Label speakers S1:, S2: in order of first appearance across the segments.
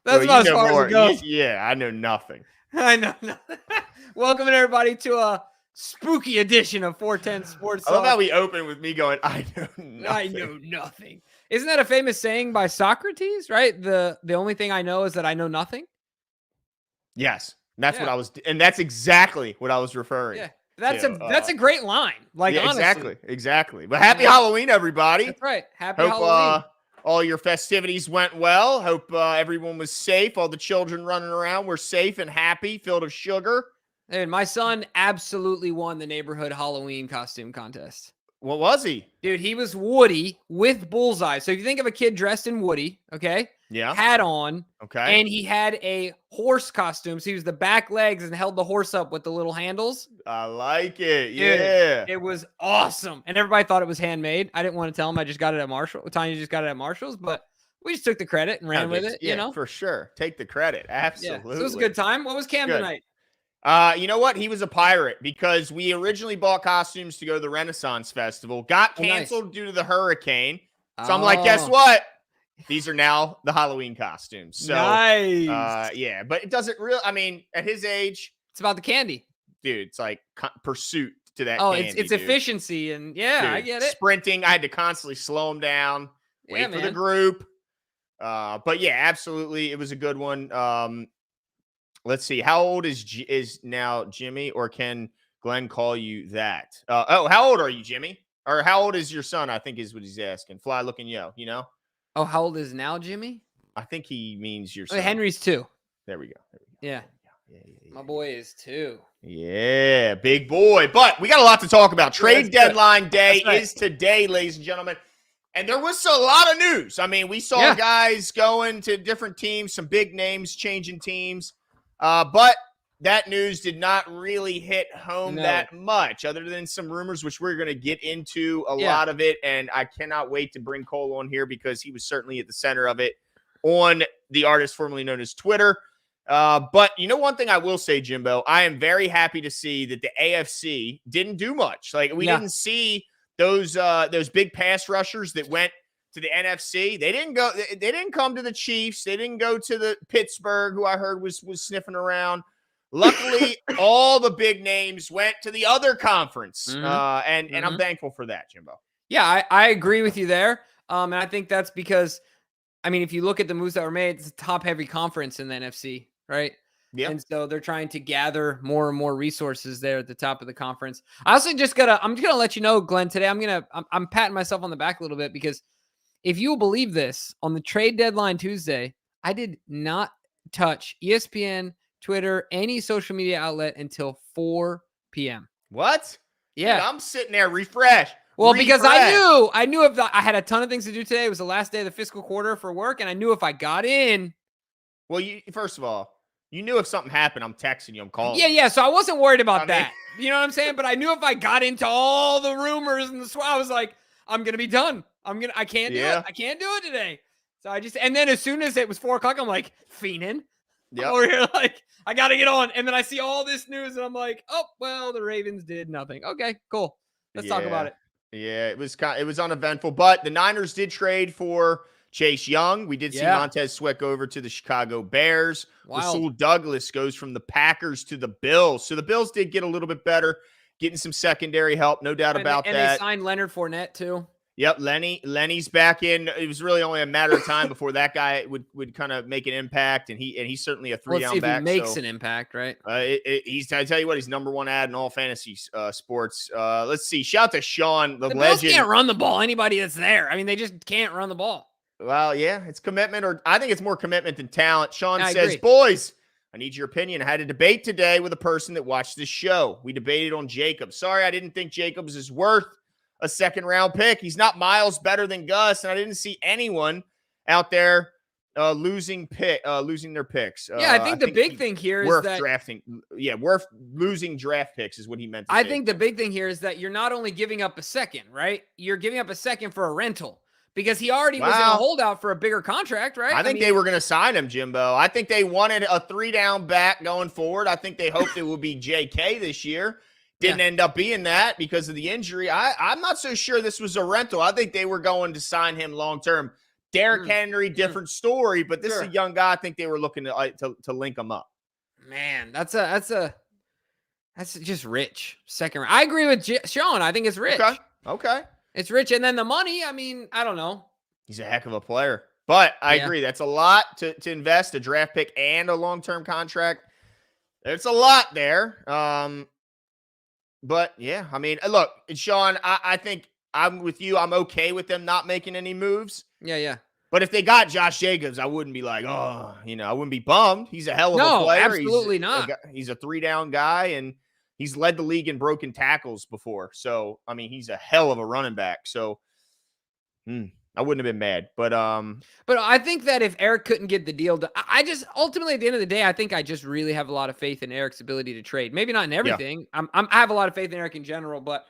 S1: That's about as far as it goes.
S2: Yeah, I know nothing.
S1: I know. Welcome everybody to a spooky edition of 410 Sports
S2: I love
S1: Talk.
S2: how we open with me going, I know nothing.
S1: I know nothing. Isn't that a famous saying by Socrates, right? The only thing I know is that I know nothing.
S2: Yes. That's what I was, and that's exactly what I was referring.
S1: Yeah. That's a great line. Like,
S2: yeah,
S1: honestly.
S2: Exactly. But happy Halloween, everybody.
S1: That's right. Happy
S2: Hope,
S1: Halloween.
S2: All your festivities went well. Hope everyone was safe. All the children running around were safe and happy, filled with sugar.
S1: And my son absolutely won the neighborhood Halloween costume contest.
S2: What was he?
S1: Dude, he was Woody with bullseye. So if you think of a kid dressed in Woody, okay?
S2: Yeah.
S1: Hat on.
S2: Okay.
S1: And he had a horse costume. So he was the back legs and held the horse up with the little handles.
S2: I like it.
S1: Dude,
S2: yeah.
S1: It was awesome. And everybody thought it was handmade. I didn't want to tell him I just got it at Marshall. Tanya just got it at Marshall's, but we just took the credit and ran with it.
S2: Yeah,
S1: you know?
S2: for sure. Take the credit. Absolutely.
S1: Yeah. So it was a good time. What was Cam tonight?
S2: You know what? He was a pirate because we originally bought costumes to go to the Renaissance Festival. Got canceled due to the hurricane. So I'm like, guess what? These are now the Halloween costumes. So,
S1: nice.
S2: Yeah, but it doesn't really, I mean, at his age,
S1: it's about the candy.
S2: Dude, it's like pursuit to that
S1: candy, it's efficiency. And dude, I get it.
S2: Sprinting, I had to constantly slow him down, wait for the group. But yeah, absolutely. It was a good one. Let's see. How old is now Jimmy, or can Glenn call you that? How old are you, Jimmy? Or how old is your son? I think is what he's asking. Fly looking yo, you know?
S1: Oh, how old is now Jimmy?
S2: I think he means your son.
S1: Henry's 2.
S2: There we go.
S1: Yeah. My boy is 2.
S2: Yeah, big boy. But we got a lot to talk about. Trade deadline day is today, ladies and gentlemen. And there was a lot of news. I mean, we saw guys going to different teams, some big names changing teams. But that news did not really hit home that much, other than some rumors, which we're going to get into a lot of it. And I cannot wait to bring Cole on here because he was certainly at the center of it on the artist formerly known as Twitter. But you know, one thing I will say, Jimbo, I am very happy to see that the AFC didn't do much. Like, we didn't see those big pass rushers that went to the NFC. They didn't come to the Chiefs. They didn't go to the Pittsburgh, who I heard was sniffing around. Luckily, all the big names went to the other conference. And I'm thankful for that, Jimbo.
S1: Yeah, I agree with you there. And I think that's because, I mean, if you look at the moves that were made, it's a top-heavy conference in the NFC, right? Yeah. And so they're trying to gather more and more resources there at the top of the conference. I'm just gonna let you know, Glenn, today I'm patting myself on the back a little bit because if you will believe this, on the trade deadline Tuesday, I did not touch ESPN, Twitter, any social media outlet until 4 p.m.
S2: What?
S1: Yeah.
S2: Dude, I'm sitting there refreshed.
S1: Well, because I knew if I had a ton of things to do today. It was the last day of the fiscal quarter for work, and I knew if I got in.
S2: Well, first of all, you knew if something happened, I'm texting you, I'm calling.
S1: Yeah. So I wasn't worried about that. You know what I'm saying? But I knew if I got into all the rumors and I was like, I'm gonna be done. I can't do it. I can't do it today. So and then as soon as it was 4 o'clock, I'm like, fiending. Yeah. Over here, like, I got to get on. And then I see all this news and I'm like, oh, well, the Ravens did nothing. Okay, cool. Let's talk about it.
S2: Yeah, it was uneventful, but the Niners did trade for Chase Young. We did see Montez Sweat go over to the Chicago Bears. Rasul Douglas goes from the Packers to the Bills. So the Bills did get a little bit better, getting some secondary help, no doubt about that.
S1: And they signed Leonard Fournette too.
S2: Yep, Lenny's back in. It was really only a matter of time before that guy would kind of make an impact, and he's certainly a 3-down back.
S1: He makes an impact, right?
S2: I tell you what, he's number 1 ad in all fantasy sports. Let's see. Shout out to Sean, the legend.
S1: Bills can't run the ball. Anybody that's there, I mean, they just can't run the ball.
S2: Well, yeah, it's commitment, or I think it's more commitment than talent. Sean says, boys, I need your opinion. I had a debate today with a person that watched this show. We debated on Jacobs. Sorry, I didn't think Jacobs is worth a 2nd-round pick. He's not miles better than Gus, and I didn't see anyone out there losing their picks.
S1: I think the big thing here is that
S2: drafting. Yeah, worth losing draft picks is what he meant to say.
S1: I think the big thing here is that you're not only giving up a 2nd, right? You're giving up a 2nd for a rental because he already was in a holdout for a bigger contract, right?
S2: I think they were going to sign him, Jimbo. I think they wanted a 3-down back going forward. I think they hoped it would be JK this year. Didn't end up being that because of the injury. I'm not so sure this was a rental. I think they were going to sign him long-term. Derrick Henry, different story, but this is a young guy. I think they were looking to link him up.
S1: Man, that's just rich. Second round. I agree with Sean. I think it's rich.
S2: Okay.
S1: It's rich. And then the money, I mean, I don't know.
S2: He's a heck of a player. But I agree. That's a lot to invest, a draft pick and a long-term contract. It's a lot there. But, yeah, I mean, look, Sean, I think I'm with you. I'm okay with them not making any moves.
S1: Yeah.
S2: But if they got Josh Jacobs, I wouldn't be like, I wouldn't be bummed. He's a hell of a player.
S1: Absolutely not.
S2: He's a 3-down guy, and he's led the league in broken tackles before. So, I mean, he's a hell of a running back. So, I wouldn't have been mad. But
S1: I think that if Eric couldn't get the deal done, I just ultimately at the end of the day, I think I just really have a lot of faith in Eric's ability to trade. Maybe not in everything. Yeah. I have a lot of faith in Eric in general, but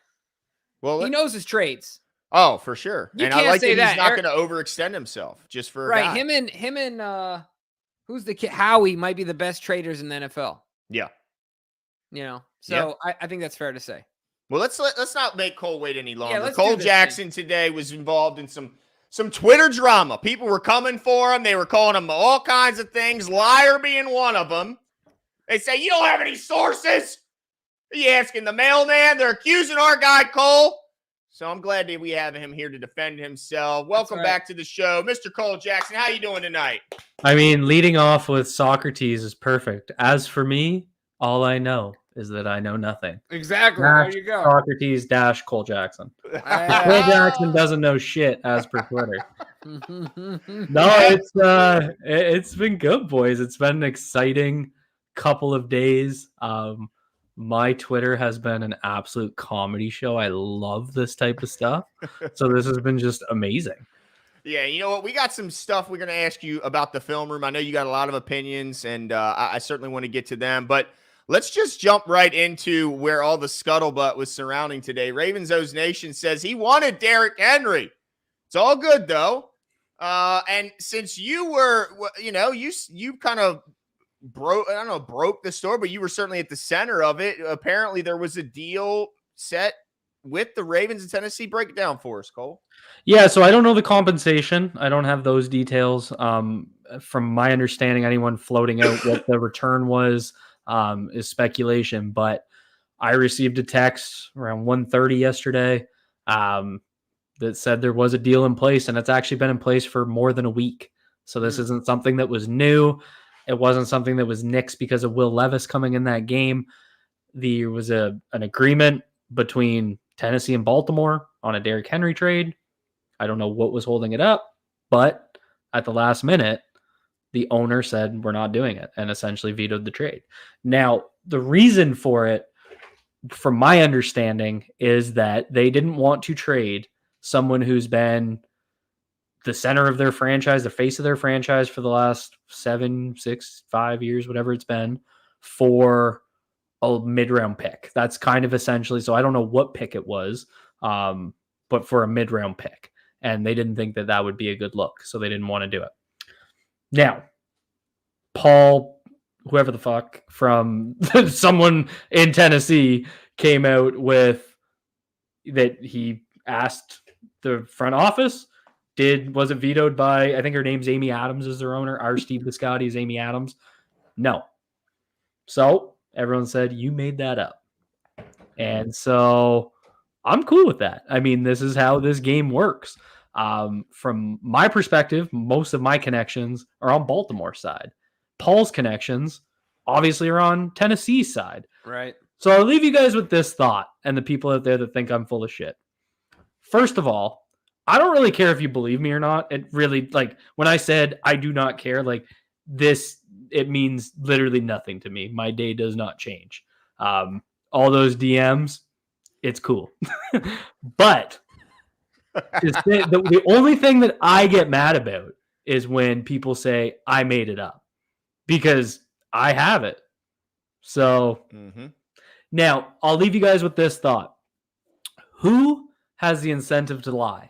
S1: he knows his trades.
S2: Oh, for sure.
S1: You can't say that
S2: he's not going to overextend himself just for a guy.
S1: Him and who's the kid? Howie might be the best traders in the NFL.
S2: Yeah.
S1: So I think that's fair to say.
S2: Well, let's not make Cole wait any longer. Cole Jackson today was involved in some Twitter drama. People were coming for him. They were calling him all kinds of things, liar being one of them. They say, you don't have any sources. Are you asking the mailman? They're accusing our guy, Cole. So I'm glad that we have him here to defend himself. Welcome back to the show. Mr. Cole Jackson, how you doing tonight?
S3: I mean, leading off with Socrates is perfect. As for me, all I know is that I know nothing.
S1: Exactly. There you go.
S3: Socrates - Cole Jackson. Cole Jackson doesn't know shit as per Twitter. No, it's been good, boys. It's been an exciting couple of days. My Twitter has been an absolute comedy show. I love this type of stuff. So this has been just amazing.
S2: Yeah, you know what? We got some stuff we're going to ask you about the film room. I know you got a lot of opinions, and I certainly want to get to them. But let's just jump right into where all the scuttlebutt was surrounding today. Ravens O's Nation says he wanted Derrick Henry. It's all good, though. And since you were, you kind of broke the story, but you were certainly at the center of it. Apparently there was a deal set with the Ravens in Tennessee. Break it down for us, Cole.
S3: Yeah, so I don't know the compensation. I don't have those details. From my understanding, anyone floating out what the return was is speculation, but I received a text around 1:30 yesterday that said there was a deal in place, and it's actually been in place for more than a week. So this isn't something that was new. It wasn't something that was nixed because of Will Levis coming in that game. There was an agreement between Tennessee and Baltimore on a Derrick Henry trade. I don't know what was holding it up, but at the last minute, the owner said, we're not doing it, and essentially vetoed the trade. Now, the reason for it, from my understanding, is that they didn't want to trade someone who's been the center of their franchise, the face of their franchise for the last 7, 6, 5 years, whatever it's been, for a mid-round pick. That's kind of essentially, so I don't know what pick it was, but for a mid-round pick. And they didn't think that that would be a good look, so they didn't want to do it. Now, Paul, whoever the fuck, from someone in Tennessee came out with that he asked the front office, was it vetoed by, I think her name's Amy Adams is their owner. Our Steve Biscotti is Amy Adams. No. So everyone said, you made that up. And so I'm cool with that. I mean, this is how this game works. From my perspective, most of my connections are on Baltimore's side. Paul's connections obviously are on Tennessee's side.
S1: Right.
S3: So I'll leave you guys with this thought, and the people out there that think I'm full of shit. First of all, I don't really care if you believe me or not. It really, like, when I said I do not care, like, this, it means literally nothing to me. My day does not change. All those DMs, it's cool. But the only thing that I get mad about is when people say I made it up, because I have it. So now I'll leave you guys with this thought. Who has the incentive to lie?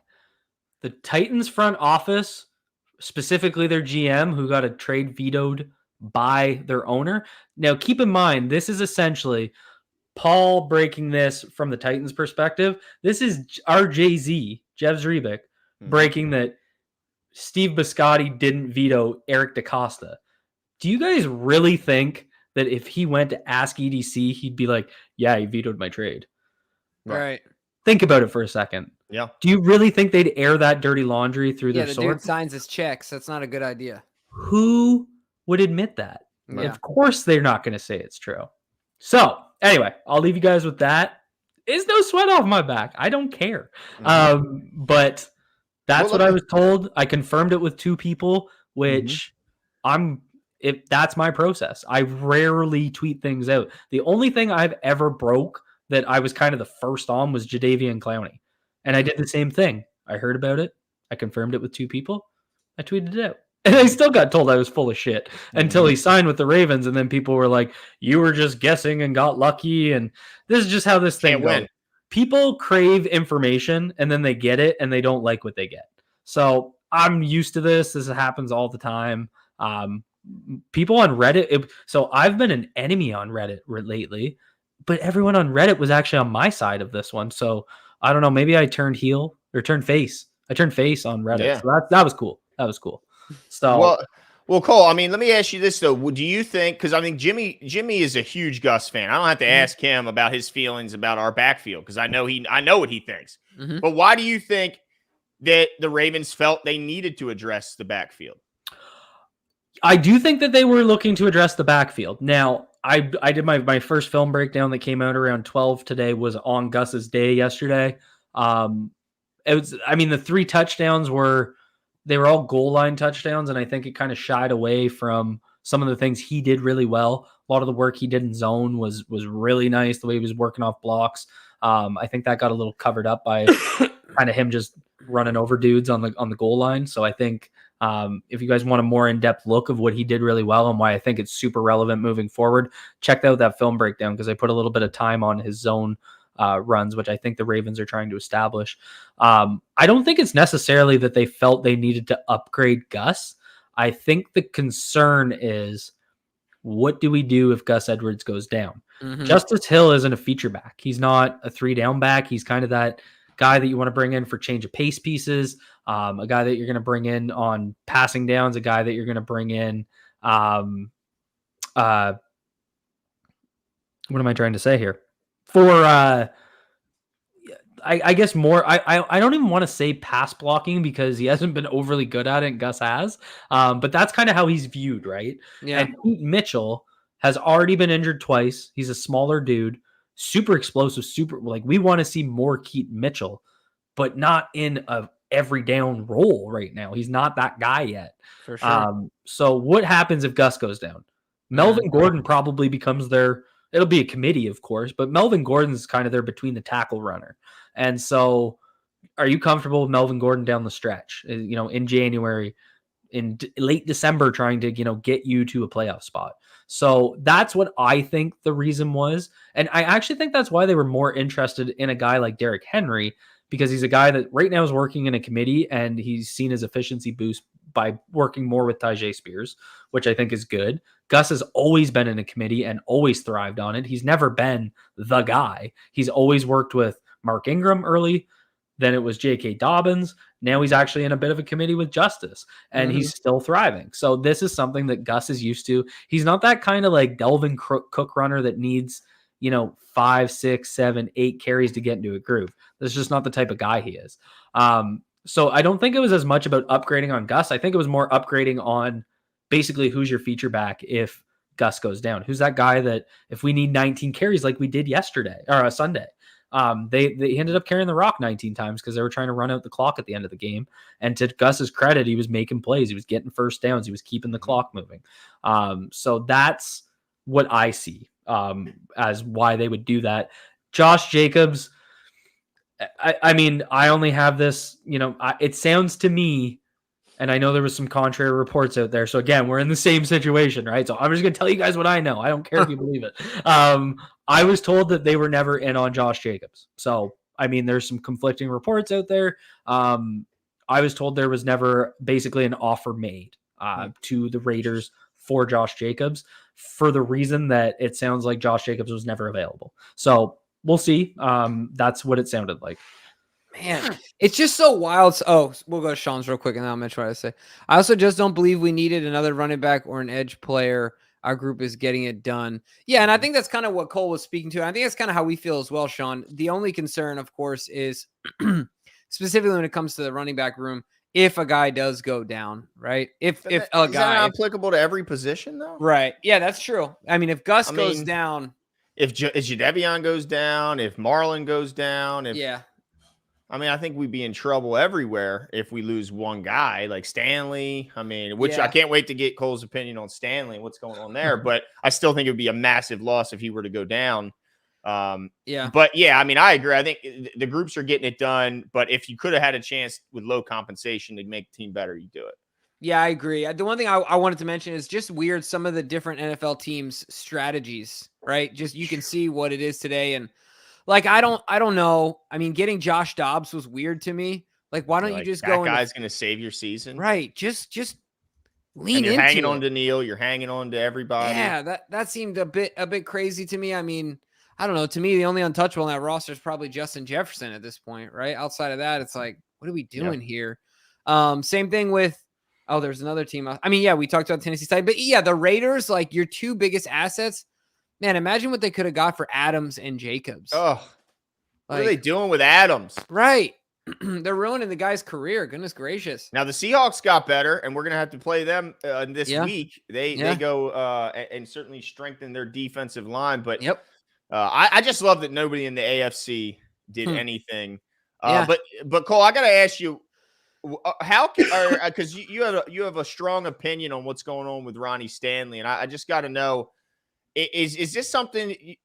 S3: The Titans front office, specifically their GM, who got a trade vetoed by their owner. Now, keep in mind, this is essentially Paul breaking this from the Titans' perspective. This is our Jay-Z, Jeff Zrebic, breaking that Steve Biscotti didn't veto Eric DaCosta. Do you guys really think that if he went to ask EDC, he'd be like, yeah, he vetoed my trade?
S1: Right.
S3: Think about it for a second.
S2: Yeah.
S3: Do you really think they'd air that dirty laundry through their sword?
S1: Yeah, the dude signs his checks. That's not a good idea.
S3: Who would admit that? Yeah. Of course they're not going to say it's true. So anyway, I'll leave you guys with that. It's no sweat off my back. I don't care. But that's what I was told. I confirmed it with 2 people, which that's my process. I rarely tweet things out. The only thing I've ever broke that I was kind of the first on was Jadeveon Clowney. And I did the same thing. I heard about it. I confirmed it with 2 people. I tweeted it out. And I still got told I was full of shit until he signed with the Ravens. And then people were like, you were just guessing and got lucky. And this is just how this thing goes. People crave information and then they get it and they don't like what they get. So I'm used to this. This happens all the time. People on Reddit. So I've been an enemy on Reddit lately, but everyone on Reddit was actually on my side of this one. So I don't know. Maybe I turned heel or turned face. I turned face on Reddit. Yeah. So that was cool. That was cool. So
S2: well, Cole, I mean, let me ask you this though. Do you think, because I mean, Jimmy is a huge Gus fan. I don't have to ask him about his feelings about our backfield because I know what he thinks. But why do you think that the Ravens felt they needed to address the backfield?
S3: I do think that they were looking to address the backfield. Now, I did my first film breakdown that came out around 12 today was on Gus's day yesterday. The 3 touchdowns were all goal line touchdowns, and I think it kind of shied away from some of the things he did really well. A lot of the work he did in zone was really nice, the way he was working off blocks. I think that got a little covered up by kind of him just running over dudes on the goal line. So I think if you guys want a more in-depth look of what he did really well and why I think it's super relevant moving forward, check out that film breakdown because I put a little bit of time on his zone runs, which I think the Ravens are trying to establish. I don't think it's necessarily that they felt they needed to upgrade Gus. I think the concern is, what do we do if Gus Edwards goes down? Justice Hill isn't a feature back. He's not a 3-down back. He's kind of that guy that you want to bring in for change of pace pieces, a guy that you're going to bring in on passing downs, a guy that you're going to bring in. What am I trying to say here? For I guess more. I don't even want to say pass blocking because he hasn't been overly good at it, and Gus has. But that's kind of how he's viewed, right?
S1: Yeah.
S3: And Keaton Mitchell has already been injured twice. He's a smaller dude, super explosive, we want to see more Keaton Mitchell, but not in a every down role right now. He's not that guy yet.
S1: For sure.
S3: So what happens if Gus goes down? Melvin Gordon probably becomes it'll be a committee, of course, but Melvin Gordon's kind of their between the tackle runner. And so are you comfortable with Melvin Gordon down the stretch, in January, in late December, trying to, get you to a playoff spot? So that's what I think the reason was. And I actually think that's why they were more interested in a guy like Derrick Henry, because he's a guy that right now is working in a committee and he's seen his efficiency boost by working more with Tyjae Spears, which I think is good. Gus has always been in a committee and always thrived on it. He's never been the guy. He's always worked with Mark Ingram early. Then it was J.K. Dobbins. Now he's actually in a bit of a committee with Justice, and he's still thriving. So this is something that Gus is used to. He's not that kind of like Delvin Cook runner that needs, 5, 6, 7, 8 carries to get into a groove. That's just not the type of guy he is. So I don't think it was as much about upgrading on Gus. I think it was more upgrading on basically who's your feature back if Gus goes down. Who's that guy that if we need 19 carries like we did yesterday or Sunday, they ended up carrying the rock 19 times because they were trying to run out the clock at the end of the game. And to Gus's credit, he was making plays. He was getting first downs. He was keeping the clock moving. So that's what I see as why they would do that. Josh Jacobs, I mean, I only have this, it sounds to me, and I know there was some contrary reports out there. So again, we're in the same situation, right? So I'm just going to tell you guys what I know. I don't care if you believe it. I was told that they were never in on Josh Jacobs. So, I mean, there's some conflicting reports out there. I was told there was never basically an offer made to the Raiders for Josh Jacobs for the reason that it sounds like Josh Jacobs was never available. So we'll see. That's what it sounded like.
S1: Man, it's just so wild. Oh, we'll go to Sean's real quick, and then I'll mention what I say. I also just don't believe we needed another running back or an edge player. Our group is getting it done. Yeah, and I think that's kind of what Cole was speaking to. I think that's kind of how we feel as well, Sean. The only concern, of course, is specifically when it comes to the running back room, if a guy does go down, right? If a
S2: is
S1: guy
S2: that not applicable to every position though?
S1: Right. Yeah, that's true. I mean, if Gus goes down,
S2: if Jadeveon goes down, if Marlon goes down,
S1: yeah.
S2: I mean, I think we'd be in trouble everywhere if we lose one guy like Stanley. I mean, which I can't wait to get Cole's opinion on Stanley and what's going on there. But I still think it would be a massive loss if he were to go down. But yeah, I mean, I agree. I think the groups are getting it done. But if you could have had a chance with low compensation to make the team better, you do it.
S1: Yeah, I agree. The one thing I wanted to mention is just weird some of the different NFL teams' strategies, right? Just you can see what it is today. And like, I don't know. I mean, getting Josh Dobbs was weird to me. Like, why don't you just go?
S2: That guy's going to save your season,
S1: right? Just lean
S2: and you're
S1: into
S2: hanging
S1: it.
S2: on to Neal. You're hanging on to everybody.
S1: Yeah, that seemed a bit crazy to me. I mean, I don't know. To me, the only untouchable in that roster is probably Justin Jefferson at this point, right? Outside of that, it's like, what are we doing here? Same thing with. Oh, there's another team. I mean, yeah, we talked about Tennessee side, but yeah, the Raiders, like your two biggest assets. Man, imagine what they could have got for Adams and Jacobs.
S2: Oh, what are they doing with Adams?
S1: Right. They're ruining the guy's career. Goodness gracious.
S2: Now, the Seahawks got better, and we're going to have to play them this week. They go and certainly strengthen their defensive line. But I just love that nobody in the AFC did anything. But Cole, I got to ask you, how can because you have a strong opinion on what's going on with Ronnie Stanley, and I just got to know, is this something?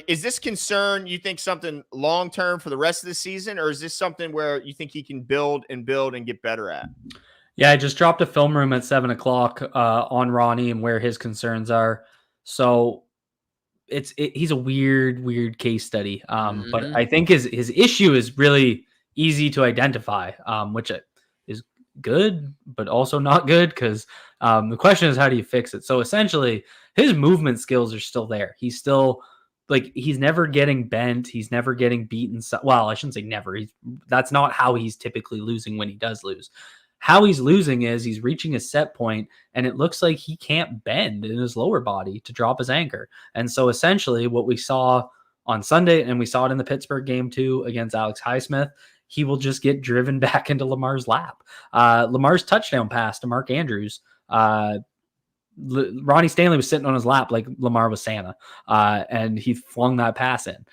S2: Is this concern you think something long term for the rest of the season, or is this something where you think he can build and get better at?
S3: Yeah, I just dropped a film room at 7:00 on Ronnie and where his concerns are. So he's a weird case study. But I think his issue is really easy to identify, which is good, but also not good because the question is, how do you fix it? So essentially, his movement skills are still there. He's still he's never getting bent. He's never getting beaten. Well, I shouldn't say never. That's not how he's typically losing when he does lose. How he's losing is he's reaching a set point, and it looks like he can't bend in his lower body to drop his anchor. And so essentially what we saw on Sunday, and we saw it in the Pittsburgh game too against Alex Highsmith, he will just get driven back into Lamar's lap. Lamar's touchdown pass to Mark Andrews, Ronnie Stanley was sitting on his lap like Lamar was Santa, and he flung that pass in.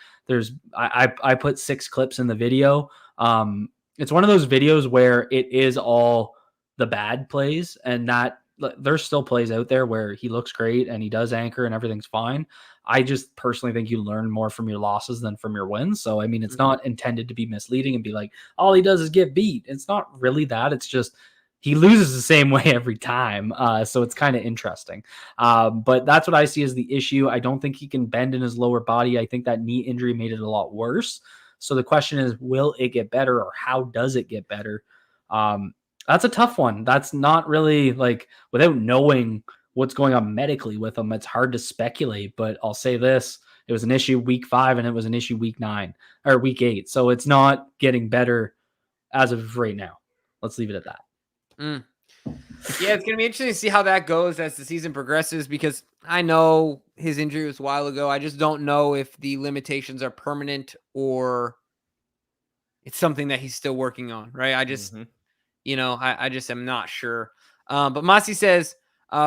S3: I put 6 clips in the video. It's one of those videos where it is all the bad plays, and that there's still plays out there where he looks great and he does anchor and everything's fine. I just personally think you learn more from your losses than from your wins. So, I mean, it's not intended to be misleading and be like, all he does is get beat. It's not really that. It's just he loses the same way every time. So it's kind of interesting. But that's what I see as the issue. I don't think he can bend in his lower body. I think that knee injury made it a lot worse. So the question is, will it get better, or how does it get better? That's a tough one. That's not really without knowing what's going on medically with him, it's hard to speculate. But I'll say this, it was an issue week 5 and it was an issue week 9 or week 8. So it's not getting better as of right now. Let's leave it at that.
S1: Yeah, it's going to be interesting to see how that goes as the season progresses, because I know his injury was a while ago. I just don't know if the limitations are permanent or it's something that he's still working on, right? I just, I just am not sure. But Masi says,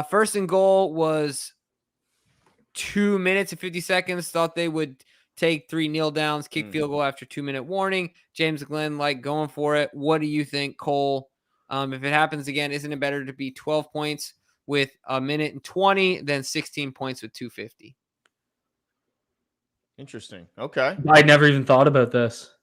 S1: first and goal was 2 minutes and 50 seconds. Thought they would take 3 kneel downs, kick field goal after 2-minute warning. James Glenn going for it. What do you think, Cole? If it happens again, isn't it better to be 12 points with 1:20 than 16 points with 2:50?
S2: Interesting. Okay.
S3: I never even thought about this.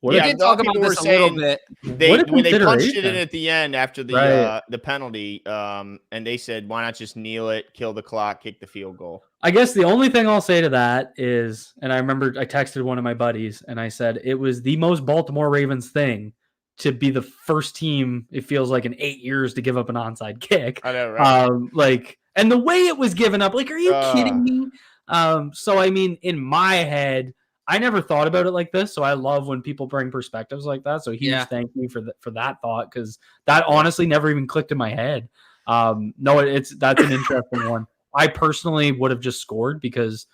S1: We did talk about this a little bit.
S2: When they punched it in at the end after the penalty, and they said, why not just kneel it, kill the clock, kick the field goal?
S3: I guess the only thing I'll say to that is, and I remember I texted one of my buddies and I said, it was the most Baltimore Ravens thing to be the first team, it feels like, in 8 years to give up an onside kick.
S2: I know, right?
S3: And the way it was given up, are you kidding me? So, I mean, in my head, I never thought about it like this, so I love when people bring perspectives like that. So huge thank you for that thought, because that honestly never even clicked in my head. No, that's an interesting one. I personally would have just scored because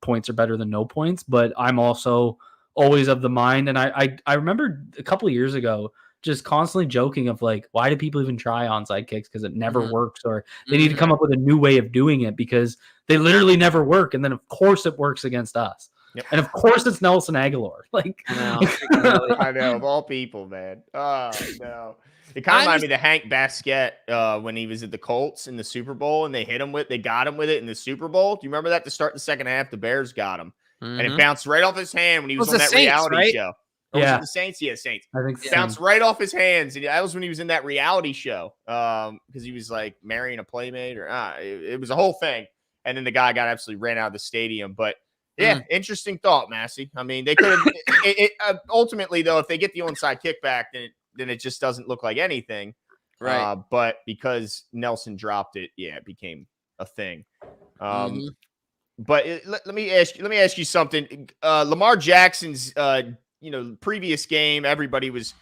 S3: points are better than no points, but I'm also always of the mind, and I remember a couple of years ago just constantly joking of like, why do people even try onside kicks? Because it never works, or they need to come up with a new way of doing it because they literally never work. And then of course it works against us. Yep. And of course it's Nelson Aguilar. Like,
S2: I know, of all people, man. Oh no. It kind of reminded me of Hank Basquette when he was at the Colts in the Super Bowl, and they got him with it in the Super Bowl. Do you remember that? To start the second half, the Bears got him, and it bounced right off his hand when he was on that reality show. Or was it the Saints? Yeah, Saints.
S3: I think
S2: it bounced right off his hands, and that was when he was in that reality show because he was like marrying a playmate, or it was a whole thing. And then the guy got absolutely ran out of the stadium. But yeah, interesting thought, Massey. I mean, they could have ultimately though, if they get the onside kickback, then it just doesn't look like anything, right? But because Nelson dropped it, it became a thing. But let me ask you something. Lamar Jackson's previous game, everybody was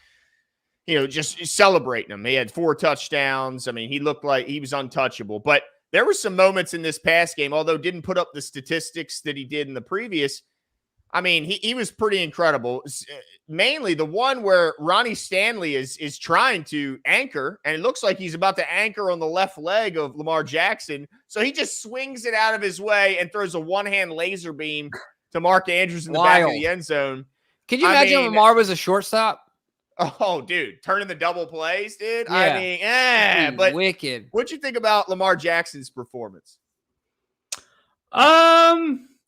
S2: just celebrating him. He had 4 touchdowns. I mean, he looked like he was untouchable. But there were some moments in this past game, although didn't put up the statistics that he did in the previous. I mean, he was pretty incredible. Mainly the one where Ronnie Stanley is trying to anchor, and it looks like he's about to anchor on the left leg of Lamar Jackson. So he just swings it out of his way and throws a one-hand laser beam to Mark Andrews in the back of the end zone.
S1: Could you imagine Lamar was a shortstop?
S2: Oh, dude, turning the double plays, dude. Yeah. I mean, but
S1: wicked.
S2: What'd you think about Lamar Jackson's performance?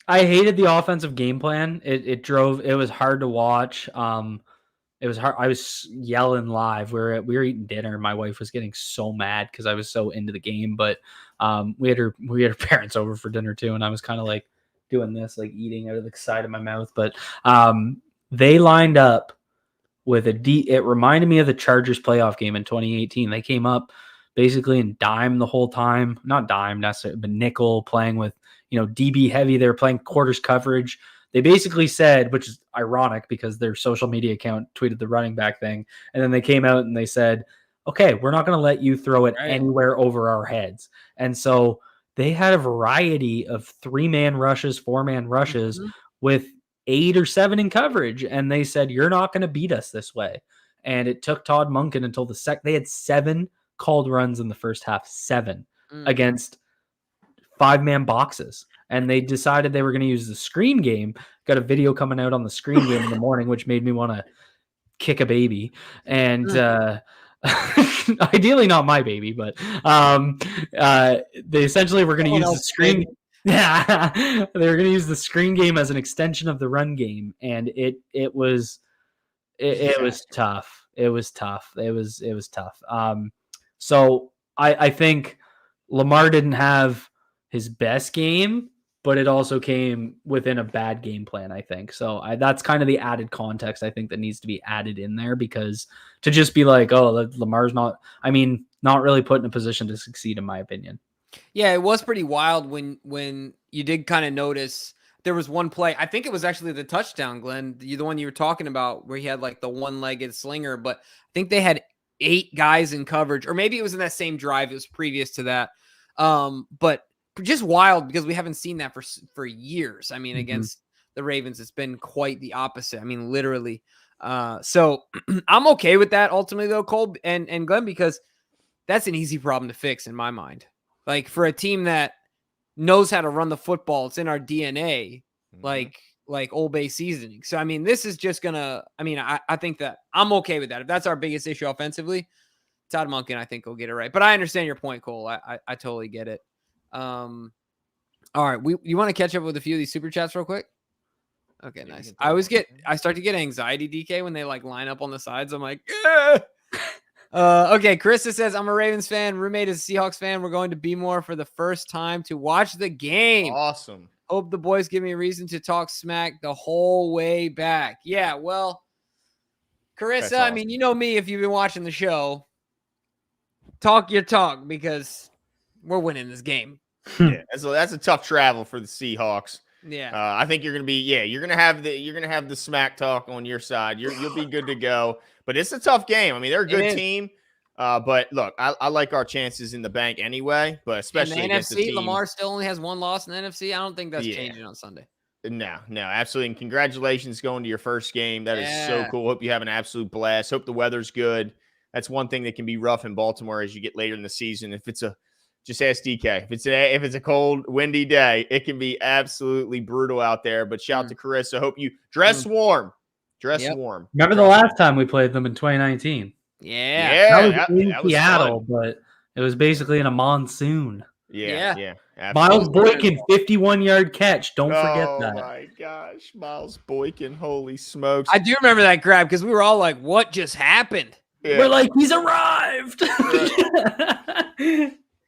S3: I hated the offensive game plan. It was hard to watch. It was hard. I was yelling live. We were eating dinner. My wife was getting so mad because I was so into the game. But we had her parents over for dinner too, and I was kind of like doing this, like eating out of the side of my mouth. But they lined up with it reminded me of the Chargers playoff game in 2018. They came up basically in dime the whole time. Not dime necessarily, but nickel, playing with DB heavy. They were playing quarters coverage. They basically said, which is ironic because their social media account tweeted the running back thing. And then they came out and they said, okay, we're not going to let you throw it anywhere over our heads. And so they had a variety of 3-man rushes, 4-man rushes with 8 or 7 in coverage. And they said, you're not going to beat us this way. And it took Todd Monken until they had 7 called runs in the first half, 7 against 5-man boxes. And they decided they were going to use the screen game. Got a video coming out on the screen game in the morning, which made me want to kick a baby. And ideally not my baby, but they essentially were going to use the screen. Yeah, they were going to use the screen game as an extension of the run game, and it was tough. It was tough. It was tough. So I think Lamar didn't have his best game, but it also came within a bad game plan, I think. So that's kind of the added context I think that needs to be added in there, because to just be like, oh, Lamar's not really put in a position to succeed, in my opinion.
S1: Yeah, it was pretty wild when you did kind of notice there was one play. I think it was actually the touchdown, Glenn, the one you were talking about, where he had like the one-legged slinger, but I think they had 8 guys in coverage, or maybe it was in that same drive. It was previous to that. But just wild, because we haven't seen that for years. I mean, against the Ravens, it's been quite the opposite. I mean, literally. So I'm okay with that ultimately, though, Cole and Glenn, because that's an easy problem to fix in my mind. Like, for a team that knows how to run the football, it's in our DNA, like Old Bay seasoning. So, I mean, this is just gonna. I mean, I think that I'm okay with that. If that's our biggest issue offensively, Todd Monken, I think, will get it right. But I understand your point, Cole. I totally get it. All right, you want to catch up with a few of these super chats real quick? Okay, nice. I start to get anxiety, DK, when they like line up on the sides. I'm like, okay. Krista says, I'm a Ravens fan. Roommate is a Seahawks fan. We're going to be more for the first time to watch the game.
S2: Awesome.
S1: Hope the boys give me a reason to talk smack the whole way back. Yeah, well, Carissa, awesome. I mean, you know me, if you've been watching the show, talk your talk, because we're winning this game.
S2: Yeah, that's a tough travel for the Seahawks.
S1: Yeah.
S2: I think you're going to be, you're going to have the smack talk on your side. You'll be good to go. But it's a tough game. I mean, they're a good team. But look, I like our chances in the bank anyway, but especially
S1: in the
S2: against
S1: NFC,
S2: the team.
S1: Lamar still only has one loss in the NFC. I don't think that's changing on Sunday.
S2: No, absolutely. And congratulations going to your first game. That is so cool. Hope you have an absolute blast. Hope the weather's good. That's one thing that can be rough in Baltimore as you get later in the season. Just ask DK. If it's a cold, windy day, it can be absolutely brutal out there. But shout out to Carissa. Hope you dress warm. Dress warm.
S3: Remember the last time we played them in 2019?
S1: Yeah.
S3: That was in Seattle, but it was basically in a monsoon.
S2: Yeah.
S3: Miles Boykin, 51-yard catch. Don't forget that.
S2: Oh my gosh, Miles Boykin! Holy smokes!
S1: I do remember that grab because we were all like, "What just happened?"
S3: Yeah. We're like, "He's arrived."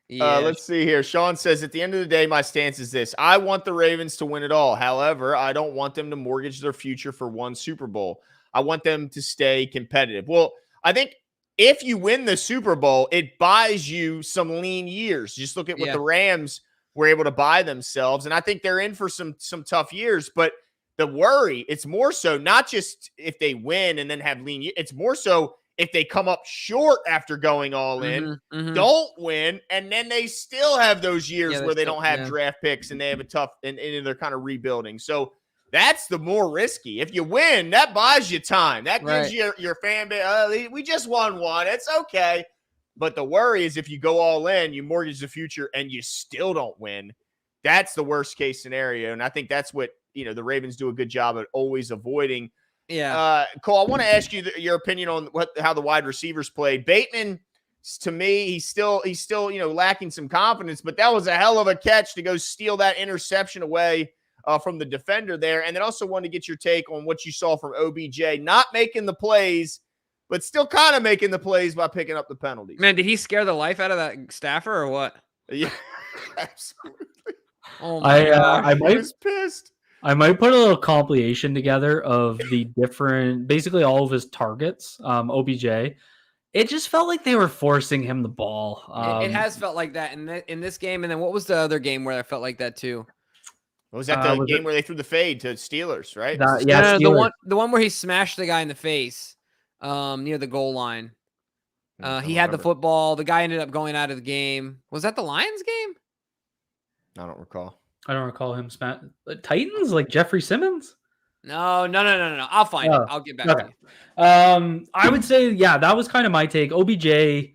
S2: Let's see here. Sean says, at the end of the day, my stance is this. I want the Ravens to win it all. However, I don't want them to mortgage their future for one Super Bowl. I want them to stay competitive. Well, I think if you win the Super Bowl, it buys you some lean years. Just look at what the Rams were able to buy themselves. And I think they're in for some tough years. But the worry, it's more so not just if they win and then have lean years. It's more so if they come up short after going all in, don't win, and then they still have those years where they don't have draft picks and they have a tough and they're kind of rebuilding. So that's the more risky. If you win, that buys you time. That gives your fan base, we just won one. It's okay. But the worry is if you go all in, you mortgage the future, and you still don't win. That's the worst case scenario. And I think that's what the Ravens do a good job at always avoiding.
S1: Yeah.
S2: Cole, I want to ask you your opinion on how the wide receivers played. Bateman, to me, he's still lacking some confidence, but that was a hell of a catch to go steal that interception away from the defender there. And then also wanted to get your take on what you saw from OBJ, not making the plays, but still kind of making the plays by picking up the penalties.
S1: Man, did he scare the life out of that staffer or what?
S2: Yeah, absolutely.
S1: Oh my God.
S2: I was pissed.
S3: I might put a little compilation together of the different, basically all of his targets, OBJ. It just felt like they were forcing him the ball.
S1: It has felt like that in this game. And then what was the other game where I felt like that too?
S2: Was that the game where they threw the fade to Steelers, right?
S3: Steelers.
S1: The one where he smashed the guy in the face near the goal line. He had the football. The guy ended up going out of the game. Was that the Lions game?
S2: I don't recall.
S3: I don't recall him Titans, like Jeffrey Simmons?
S1: No. I'll find it. I'll get back to
S3: you. I would say, that was kind of my take. OBJ,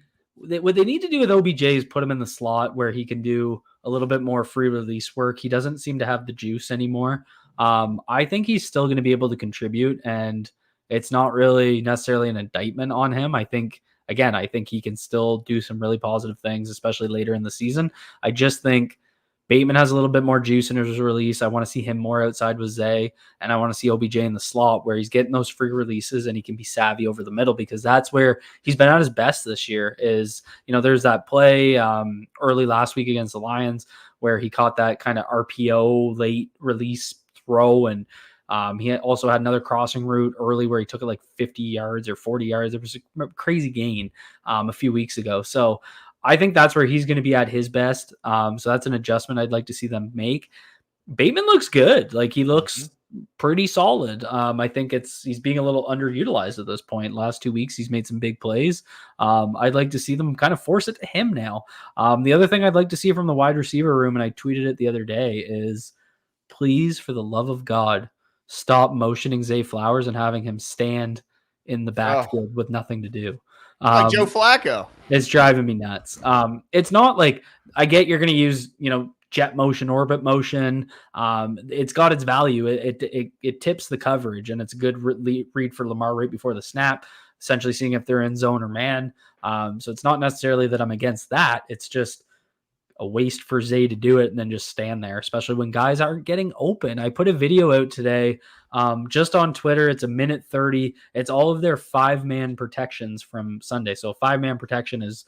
S3: what they need to do with OBJ is put him in the slot where he can do a little bit more free release work. He doesn't seem to have the juice anymore. I think he's still going to be able to contribute, and it's not really necessarily an indictment on him. I think he can still do some really positive things, especially later in the season. I just think Bateman has a little bit more juice in his release. I want to see him more outside with Zay, and I want to see OBJ in the slot where he's getting those free releases and he can be savvy over the middle, because that's where he's been at his best this year. There's that play early last week against the Lions where he caught that kind of RPO late release throw, and he also had another crossing route early where he took it like 50 yards or 40 yards. It was a crazy gain a few weeks ago. So I think that's where he's going to be at his best. So that's an adjustment I'd like to see them make. Bateman looks good. Like, he looks pretty solid. I think he's being a little underutilized at this point. Last 2 weeks, he's made some big plays. I'd like to see them kind of force it to him now. The other thing I'd like to see from the wide receiver room, and I tweeted it the other day, is please, for the love of God, stop motioning Zay Flowers and having him stand in the backfield with nothing to do.
S2: Like Joe Flacco.
S3: It's driving me nuts. It's not like, I get you're going to use, jet motion, orbit motion. It's got its value. It tips the coverage, and it's a good read for Lamar right before the snap, essentially seeing if they're in zone or man. So it's not necessarily that I'm against that. It's just a waste for Zay to do it and then just stand there, especially when guys aren't getting open. I put a video out today just on Twitter. It's 1:30. It's all of their 5-man protections from Sunday. So 5-man protection is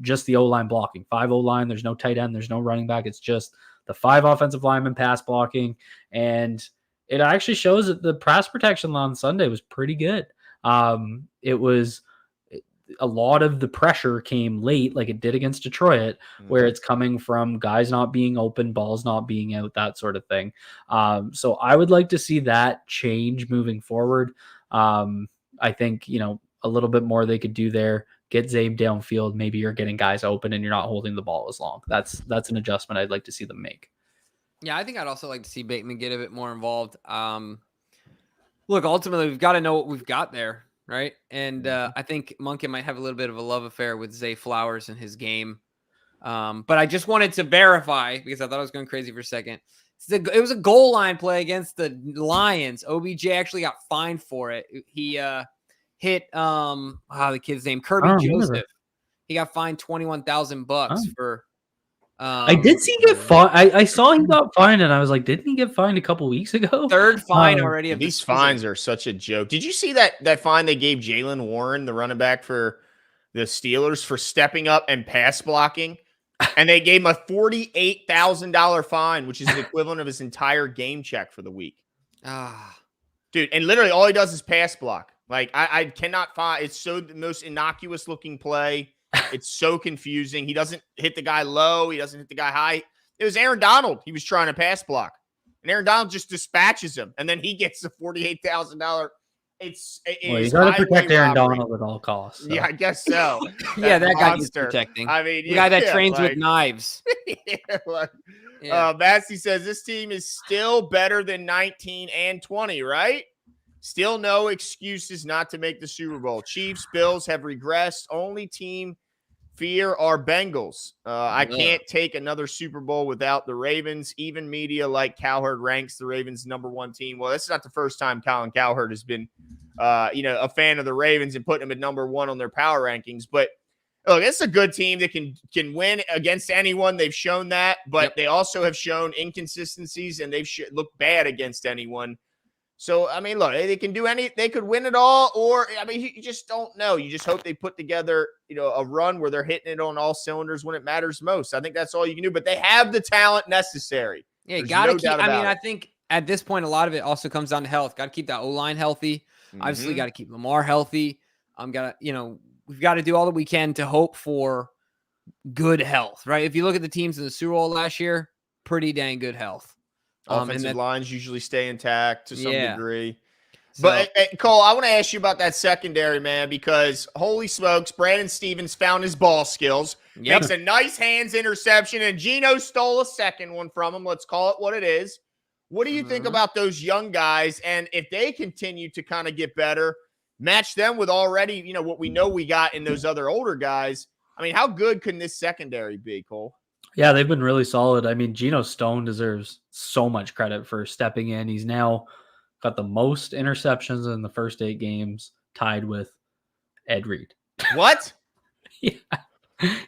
S3: just the O-line blocking. 5 O-line. There's no tight end. There's no running back. It's just the 5 offensive linemen pass blocking. And it actually shows that the pass protection on Sunday was pretty good. It was a lot of the pressure came late, like it did against Detroit, where it's coming from guys not being open, balls not being out, that sort of thing. So I would like to see that change moving forward. I think, a little bit more they could do there. Get Zabe downfield. Maybe you're getting guys open and you're not holding the ball as long. That's an adjustment I'd like to see them make.
S1: Yeah, I think I'd also like to see Bateman get a bit more involved. Look, ultimately, we've got to know what we've got there, right? And I think Monken might have a little bit of a love affair with Zay Flowers in his game. But I just wanted to verify, because I thought I was going crazy for a second. It was a goal line play against the Lions. OBJ actually got fined for it. He hit the kid's name, Kirby Joseph. He got fined $21,000 for.
S3: I did see him get fined. I saw he got fined, and I was like, didn't he get fined a couple weeks ago?
S1: Third fine already.
S2: These fines are such a joke. Did you see that fine they gave Jalen Warren, the running back for the Steelers, for stepping up and pass blocking? And they gave him a $48,000 fine, which is the equivalent of his entire game check for the week. Dude, and literally all he does is pass block. Like, I cannot find. It's so the most innocuous looking play. It's so confusing. He doesn't hit the guy low. He doesn't hit the guy high. It was Aaron Donald. He was trying to pass block. And Aaron Donald just dispatches him. And then he gets the $48,000.
S3: You got to protect Aaron Donald at all costs. So.
S2: Yeah, I guess so.
S1: That guy needs protecting.
S2: I mean,
S1: the guy that trains with knives.
S2: Massey says this team is still better than 19 and 20, right? Still no excuses not to make the Super Bowl. Chiefs, Bills have regressed. Only team fear are Bengals. I can't take another Super Bowl without the Ravens. Even media like Cowherd ranks the Ravens #1 team. Well, this is not the first time Colin Cowherd has been, a fan of the Ravens and putting them at #1 on their power rankings. But look, it's a good team that can win against anyone. They've shown that, but they also have shown inconsistencies, and they've looked bad against anyone. So, I mean, look, they can do they could win it all, or, I mean, you just don't know. You just hope they put together, a run where they're hitting it on all cylinders when it matters most. I think that's all you can do, but they have the talent necessary.
S1: Yeah, you got to keep, I think at this point, a lot of it also comes down to health. Got to keep that O-line healthy. Obviously, got to keep Lamar healthy. We've got to do all that we can to hope for good health, right? If you look at the teams in the Super Bowl last year, pretty dang good health.
S2: Offensive lines usually stay intact to some degree. But, Cole, I want to ask you about that secondary, man, because holy smokes, Brandon Stevens found his ball skills, makes a nice hands interception, and Geno stole a second one from him. Let's call it what it is. What do you think about those young guys? And if they continue to kind of get better, match them with already, what we know we got in those other older guys. I mean, how good can this secondary be, Cole?
S3: Yeah, they've been really solid. I mean, Geno Stone deserves so much credit for stepping in. He's now got the most interceptions in the first 8 games, tied with Ed Reed.
S2: What?
S3: Yeah.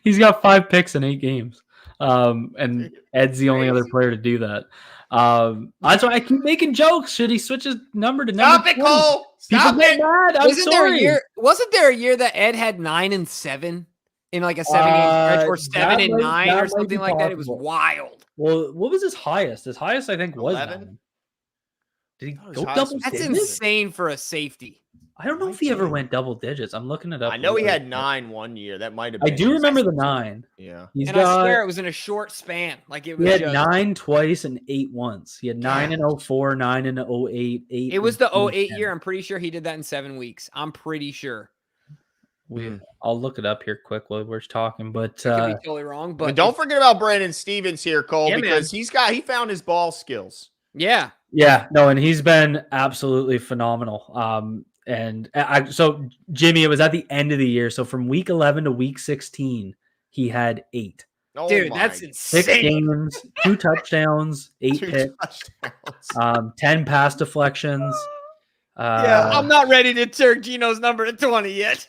S3: He's got 5 picks in 8 games. And Ed's the only other player to do that. That's why I keep making jokes. Should he switch his number to number 20?
S2: Stop it, Cole! Stop it!
S3: Mad.
S1: Wasn't there a year that Ed had 9 and 7? In like a 7-game stretch, or 7 and 9 or something like that. It was wild.
S3: Well, what was his highest? His highest, I think, was
S2: 11.
S3: Did he go double digits?
S1: That's insane for a safety.
S3: I don't know if he ever went double digits. I'm looking it up.
S2: I know he had 9 one year. That might have been.
S3: I do remember the 9.
S2: Yeah.
S1: I swear it was in a short span. Like it was.
S3: He had 9 twice and 8 once. He had 9 in 04, 9 in 08, 8.
S1: It was the 08 year. I'm pretty sure he did that in 7 weeks. I'm pretty sure.
S3: I'll look it up here quick while we're talking, but
S1: could be totally wrong. But
S2: don't forget about Brandon Stevens here, Cole, because he found his ball skills.
S1: Yeah,
S3: no, and he's been absolutely phenomenal. So Jimmy, it was at the end of the year, so from week 11 to week 16, he had 8.
S2: Oh,
S1: dude, that's insane.
S3: 6 games, 2 touchdowns, 8 picks, 10 pass deflections.
S1: I'm not ready to turn Geno's number to 20 yet.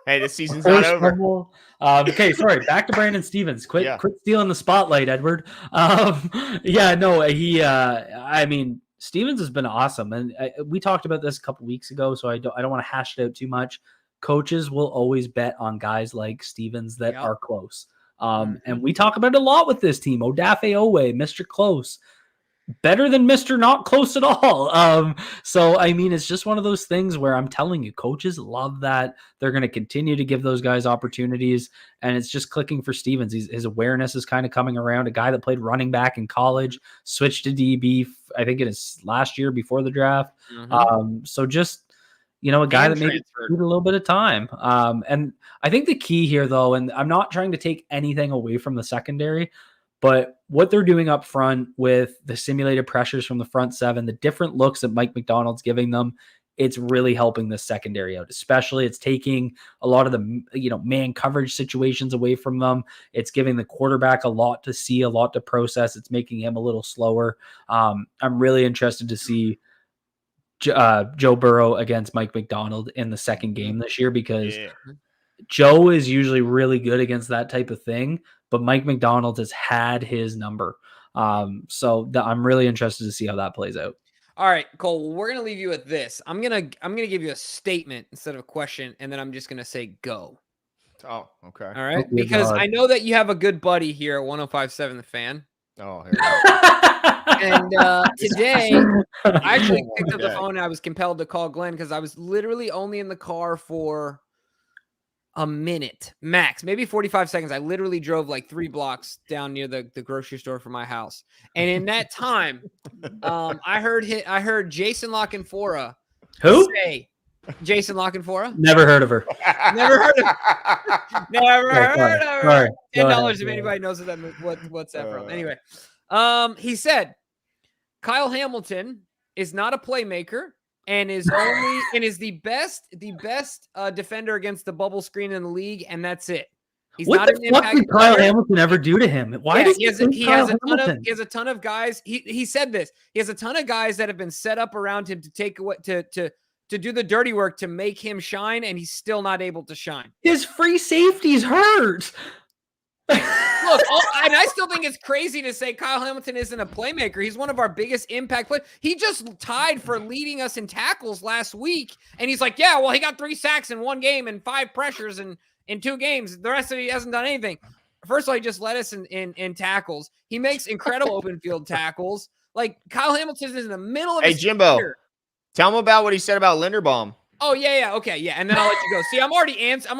S2: Hey, this season's not over.
S3: Okay, sorry. Back to Brandon Stevens. Quit stealing the spotlight, Edward. Stevens has been awesome, and we talked about this a couple weeks ago, so I don't want to hash it out too much. Coaches will always bet on guys like Stevens that are close. And we talk about it a lot with this team. Odafe Owe, Mr. Close. better than Mr. Not Close at all. So, I mean, it's just one of those things where I'm telling you, coaches love that. They're going to continue to give those guys opportunities, and it's just clicking for Stevens. His awareness is kind of coming around. A guy that played running back in college, switched to DB, I think in his last year before the draft. So just, a guy that maybe needed a little bit of time. And I think the key here, though, and I'm not trying to take anything away from the secondary, but what they're doing up front with the simulated pressures from the front seven, the different looks that Mike Macdonald's giving them, it's really helping the secondary out. Especially it's taking a lot of the, man coverage situations away from them. It's giving the quarterback a lot to see, a lot to process. It's making him a little slower. I'm really interested to see Joe Burrow against Mike Macdonald in the second game this year, because Joe is usually really good against that type of thing, but Mike Macdonald has had his number. So I'm really interested to see how that plays out.
S1: All right, Cole, we're going to leave you with this. I'm going to give you a statement instead of a question, and then I'm just going to say go.
S2: Oh, okay.
S1: All right, because I know that you have a good buddy here at 105.7 The Fan.
S2: Oh, here we go.
S1: And today, I actually picked up the phone and I was compelled to call Glenn because I was literally only in the car for a minute max, maybe 45 seconds. I literally drove like 3 blocks down near the grocery store from my house. And in that time, I heard Jason Lockenfora say, Jason Lockenfora?
S3: Never heard of her.
S1: Never heard of her. Never heard of her. $10 if anybody knows what's that from. Anyway, he said Kyle Hamilton is not a playmaker and is the best defender against the bubble screen in the league, and that's it. He's
S3: what the fuck did Kyle Hamilton ever do to him? Why does he has
S1: a ton of guys. He said this. He has a ton of guys that have been set up around him to take away to do the dirty work to make him shine, and he's still not able to shine.
S3: His free safety's hurt.
S1: Look, and I still think it's crazy to say Kyle Hamilton isn't a playmaker. He's one of our biggest impact players. He just tied for leading us in tackles last week, and he's like, yeah, well, he got 3 sacks in 1 game and 5 pressures in 2 games. The rest of it, he hasn't done anything. First of all, he just led us in tackles. He makes incredible open field tackles. Like, Kyle Hamilton is in the middle of his
S2: Jimbo,
S1: career.
S2: Tell him about what he said about Linderbaum.
S1: Oh, yeah. Okay, yeah. And then I'll let you go. See, I'm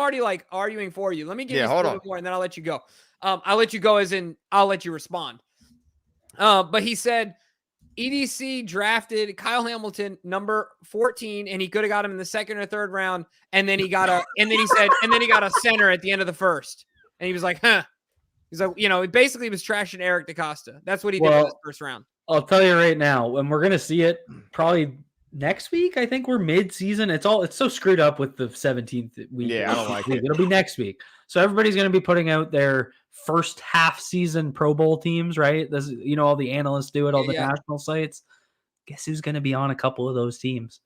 S1: already like arguing for you. Let me give you a little bit more, and then I'll let you go. I'll let you go as in I'll let you respond. But he said EDC drafted Kyle Hamilton number 14, and he could have got him in the 2nd or 3rd round. And then he got a center at the end of the 1st. And he was like, huh. He's like, he basically was trashing Eric DaCosta. That's what he did in his 1st round.
S3: I'll tell you right now, and we're gonna see it probably next week. I think we're mid-season. It's so screwed up with the 17th week.
S2: Yeah, I don't like it.
S3: It'll be next week. So everybody's going to be putting out their first half season Pro Bowl teams, right? This, all the analysts do it, all the national sites. Guess who's going to be on a couple of those teams?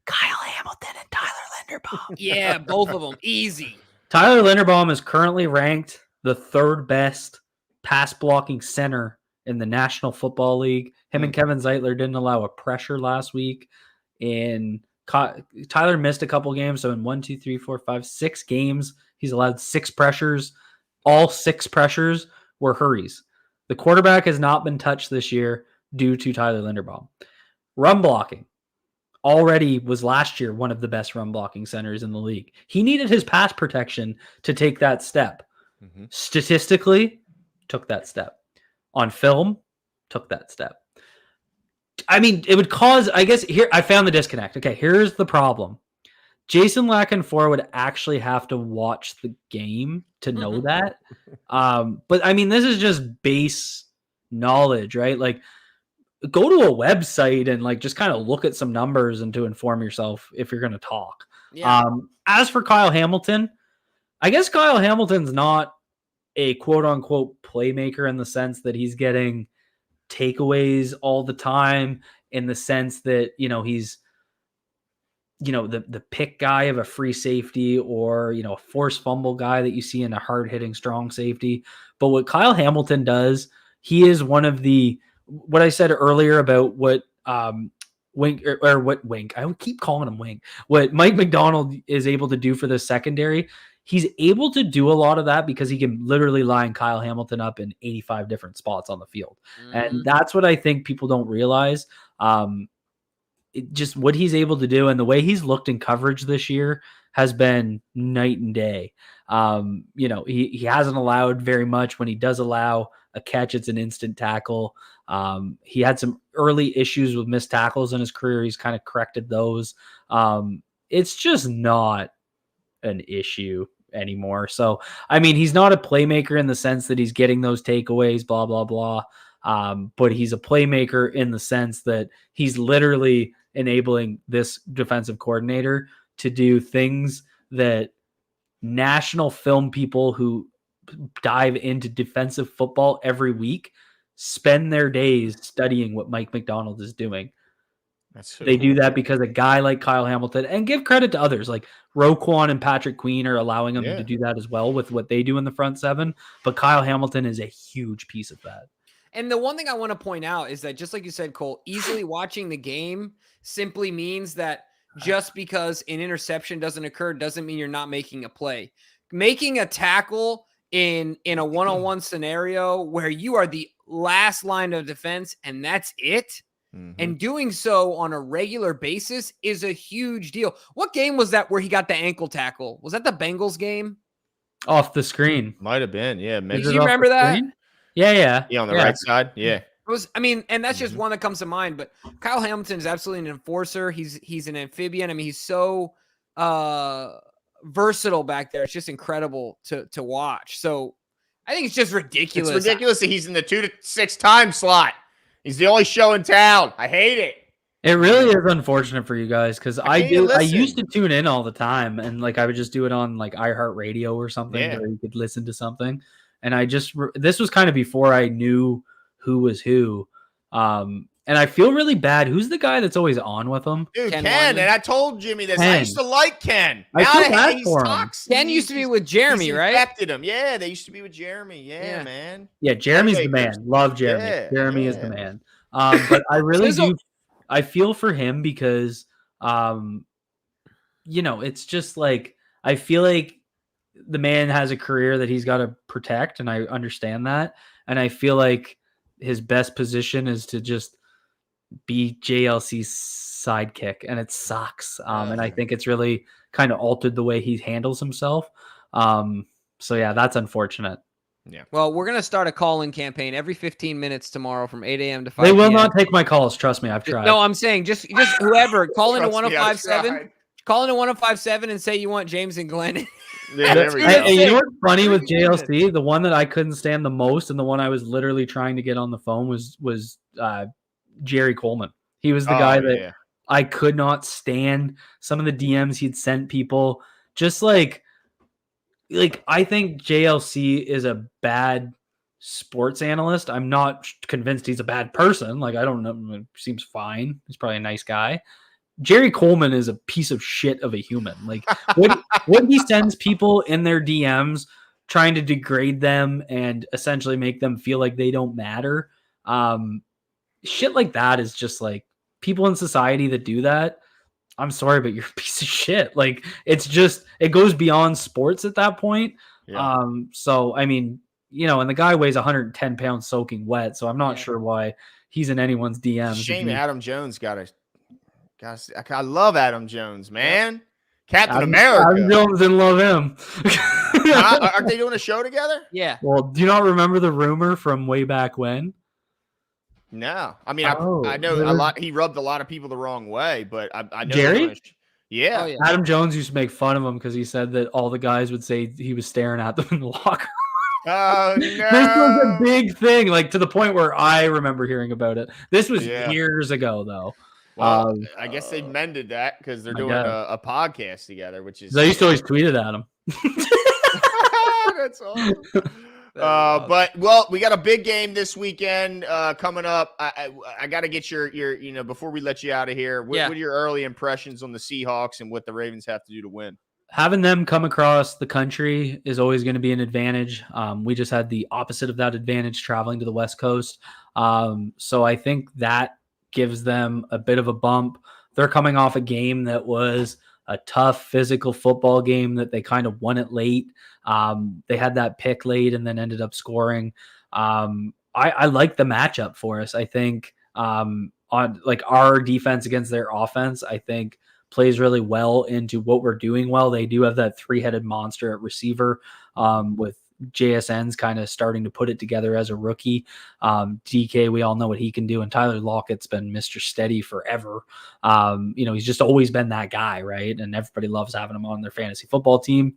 S3: Kyle Hamilton and Tyler Linderbaum.
S1: Yeah, both of them. Easy.
S3: Tyler Linderbaum is currently ranked the 3rd best pass blocking center in the National Football League. Him and Kevin Zeitler didn't allow a pressure last week. And Tyler missed a couple games. So in 6 games, he's allowed 6 pressures. All 6 pressures were hurries. The quarterback has not been touched this year due to Tyler Linderbaum. Run blocking already was last year one of the best run blocking centers in the league. He needed his pass protection to take that step. Statistically, took that step. On film, took that step. I mean, it would cause, I guess, here, I found the disconnect. Okay, here's the problem. Jason Lockenfora would actually have to watch the game to know that. But, I mean, this is just base knowledge, right? Like, go to a website and, like, just kind of look at some numbers and to inform yourself if you're going to talk.
S1: Yeah.
S3: As for Kyle Hamilton, I guess Kyle Hamilton's not a quote-unquote playmaker in the sense that he's getting takeaways all the time, in the sense that, he's, the pick guy of a free safety, or, a forced fumble guy that you see in a hard-hitting strong safety. But what Kyle Hamilton does, he is one of what I said earlier about what Wink, I keep calling him Wink, what Mike Macdonald is able to do for the secondary. he's able to do a lot of that because he can literally line Kyle Hamilton up in 85 different spots on the field. And that's what I think people don't realize. Just what he's able to do and the way he's looked in coverage this year has been night and day. He hasn't allowed very much. When he does allow a catch, it's an instant tackle. He had some early issues with missed tackles in his career. He's kind of corrected those. It's just not an issue anymore. So, I mean, he's not a playmaker in the sense that he's getting those takeaways, blah, blah, blah. But he's a playmaker in the sense that he's literally enabling this defensive coordinator to do things that national film people who dive into defensive football every week spend their days studying what Mike Macdonald is doing. They do that because a guy like Kyle Hamilton, and give credit to others like Roquan and Patrick Queen are allowing him to do that as well with what they do in the front seven. But Kyle Hamilton is a huge piece of that.
S1: And the one thing I want to point out is that, just like you said, Cole, easily watching the game simply means that just because an interception doesn't occur doesn't mean you're not making a play. Making a tackle in a one-on-one scenario where you are the last line of defense and that's it, and doing so on a regular basis is a huge deal. What game was that where he got the ankle tackle? Was that the Bengals game?
S3: Off the screen.
S2: Might have been, yeah.
S1: Do you remember that?
S3: Yeah.
S2: Yeah, on the right side, yeah.
S1: And that's just one that comes to mind. But Kyle Hamilton is absolutely an enforcer. He's an amphibian. I mean, he's so versatile back there. It's just incredible to watch. So I think it's just ridiculous.
S2: It's ridiculous that he's in the 2 to 6 time slot. He's the only show in town. I hate it.
S3: It really is unfortunate for you guys because I used to tune in all the time, and like I would just do it on like iHeartRadio or something where you could listen to something. And this was kind of before I knew who was who. And I feel really bad. Who's the guy that's always on with him?
S2: Dude, Ken. And I told Jimmy this. I used to like Ken.
S3: I feel bad for him.
S1: Ken used to be with Jeremy, right?
S2: Infected him. Yeah, they used to be with Jeremy. Yeah, man.
S3: Yeah, Jeremy's the man. Love Jeremy. Yeah, Jeremy is the man. But I really do. I feel for him because, it's just like I feel like the man has a career that he's got to protect, and I understand that. And I feel like his best position is to just be JLC's sidekick, and it sucks. And I think it's really kind of altered the way he handles himself. So yeah, that's unfortunate.
S2: Yeah.
S1: Well, we're going to start a call-in campaign every 15 minutes tomorrow from 8 a.m. to 5
S3: They will not take my calls. Trust me. I've tried.
S1: No, I'm saying just whoever. Call into 1057. Call into 1057 and say you want James and Glenn.
S2: Yeah, there we go.
S3: And you know what's funny with JLC? The one that I couldn't stand the most and the one I was literally trying to get on the phone was Jerry Coleman. He was the guy that I could not stand. Some of the DMs he'd sent people, just like I think JLC is a bad sports analyst. I'm not convinced he's a bad person. Like, I don't know. Seems fine. He's probably a nice guy. Jerry Coleman is a piece of shit of a human. Like when he sends people in their DMs trying to degrade them and essentially make them feel like they don't matter. Shit like that is just like people in society that do that. I'm sorry, but you're a piece of shit. Like it goes beyond sports at that point. Yeah. So, I mean, and the guy weighs 110 pounds soaking wet. So I'm not sure why he's in anyone's DMs.
S2: Shame Adam Jones I love Adam Jones, man. Captain America.
S3: Adam Jones didn't love him.
S2: Aren't they doing a show together?
S1: Yeah.
S3: Well, do you not remember the rumor from way back when?
S2: No. I mean, I know a lot. He rubbed a lot of people the wrong way, but I know.
S3: Jerry?
S2: Yeah.
S3: Oh, yeah. Adam Jones used to make fun of him because he said that all the guys would say he was staring at them in the locker.
S2: Oh, no.
S3: This was a big thing, like to the point where I remember hearing about it. This was years ago, though.
S2: Well, I guess they mended that because they're doing a podcast together, which is.
S3: I used to always tweet it at him.
S2: That's awesome. But we got a big game this weekend coming up. I got to get your before we let you out of here. What are your early impressions on the Seahawks and what the Ravens have to do to win?
S3: Having them come across the country is always going to be an advantage. We just had the opposite of that advantage traveling to the West Coast. So I think that gives them a bit of a bump. They're coming off a game that was a tough physical football game that they kind of won it late. They had that pick late and then ended up scoring. I like the matchup for us. I think on like our defense against their offense, I think plays really well into what we're doing well. They do have that 3-headed monster at receiver with JSN's kind of starting to put it together as a rookie. DK, we all know what he can do. And Tyler Lockett's been Mr. Steady forever. He's just always been that guy, right? And everybody loves having him on their fantasy football team.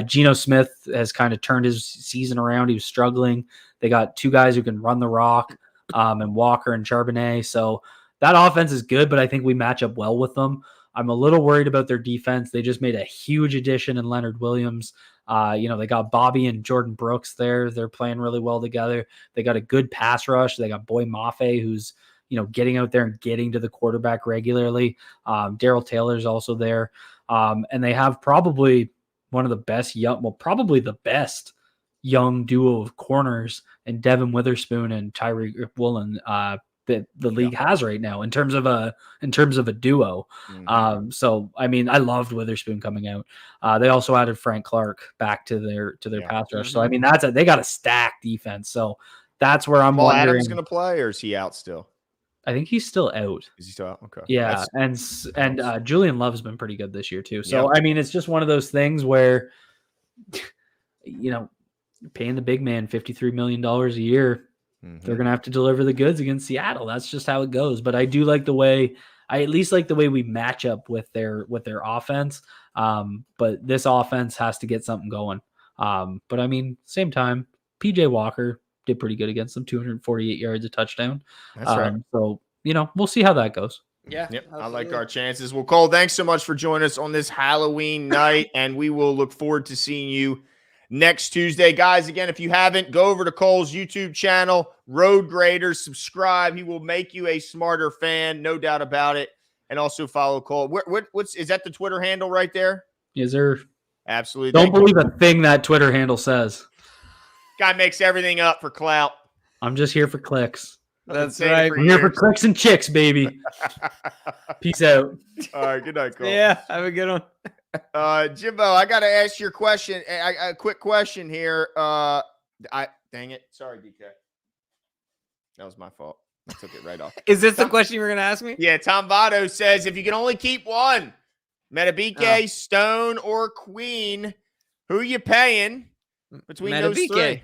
S3: Geno Smith has kind of turned his season around. He was struggling. They got 2 guys who can run the rock, and Walker and Charbonnet. So that offense is good, but I think we match up well with them. I'm a little worried about their defense. They just made a huge addition in Leonard Williams. They got Bobby and Jordan Brooks there. They're playing really well together. They got a good pass rush. They got Boy Mafe, who's, getting out there and getting to the quarterback regularly. Darrell Taylor's also there. And they have probably one of the best probably the best young duo of corners in Devin Witherspoon and Tyreek Woolen that the league has right now in terms of a duo.
S2: Mm-hmm.
S3: So I mean, I loved Witherspoon coming out. They also added Frank Clark back to their pass rush. So I mean, they got a stacked defense. So that's where I'm wondering.
S2: Adams going to play, or is he out still?
S3: I think he's still out.
S2: Is he still out? Okay.
S3: Yeah, and Julian Love's been pretty good this year too. So I mean, it's just one of those things where, paying the big man $53 million a year. Mm-hmm. They're going to have to deliver the goods against Seattle. That's just how it goes. But I do like I at least like the way we match up with their offense. But this offense has to get something going. But I mean, same time, PJ Walker did pretty good against them, 248 yards, a touchdown.
S2: That's right.
S3: So, we'll see how that goes.
S1: Yeah.
S2: Yep. I like our chances. Well, Cole, thanks so much for joining us on this Halloween night. And we will look forward to seeing you next Tuesday. Guys, again, if you haven't, go over to Cole's YouTube channel, Road Graders, subscribe. He will make you a smarter fan, no doubt about it. And also follow Cole. Is that the Twitter handle right there?
S3: Is there?
S2: Absolutely.
S3: Don't believe a thing that Twitter handle says.
S2: Guy makes everything up for clout.
S3: I'm just here for clicks.
S1: That's right.
S3: I'm here for clicks and chicks, baby. Peace out.
S2: All right. Good night, Cole.
S1: Yeah. Have a good one.
S2: Jimbo, I got to ask your question. A quick question here. Dang it. Sorry, DK. That was my fault. I took it right off.
S1: Is this the question you were going to ask me?
S2: Yeah. Tom Votto says, if you can only keep one, Metabike, Stone, or Queen, who are you paying between those 3?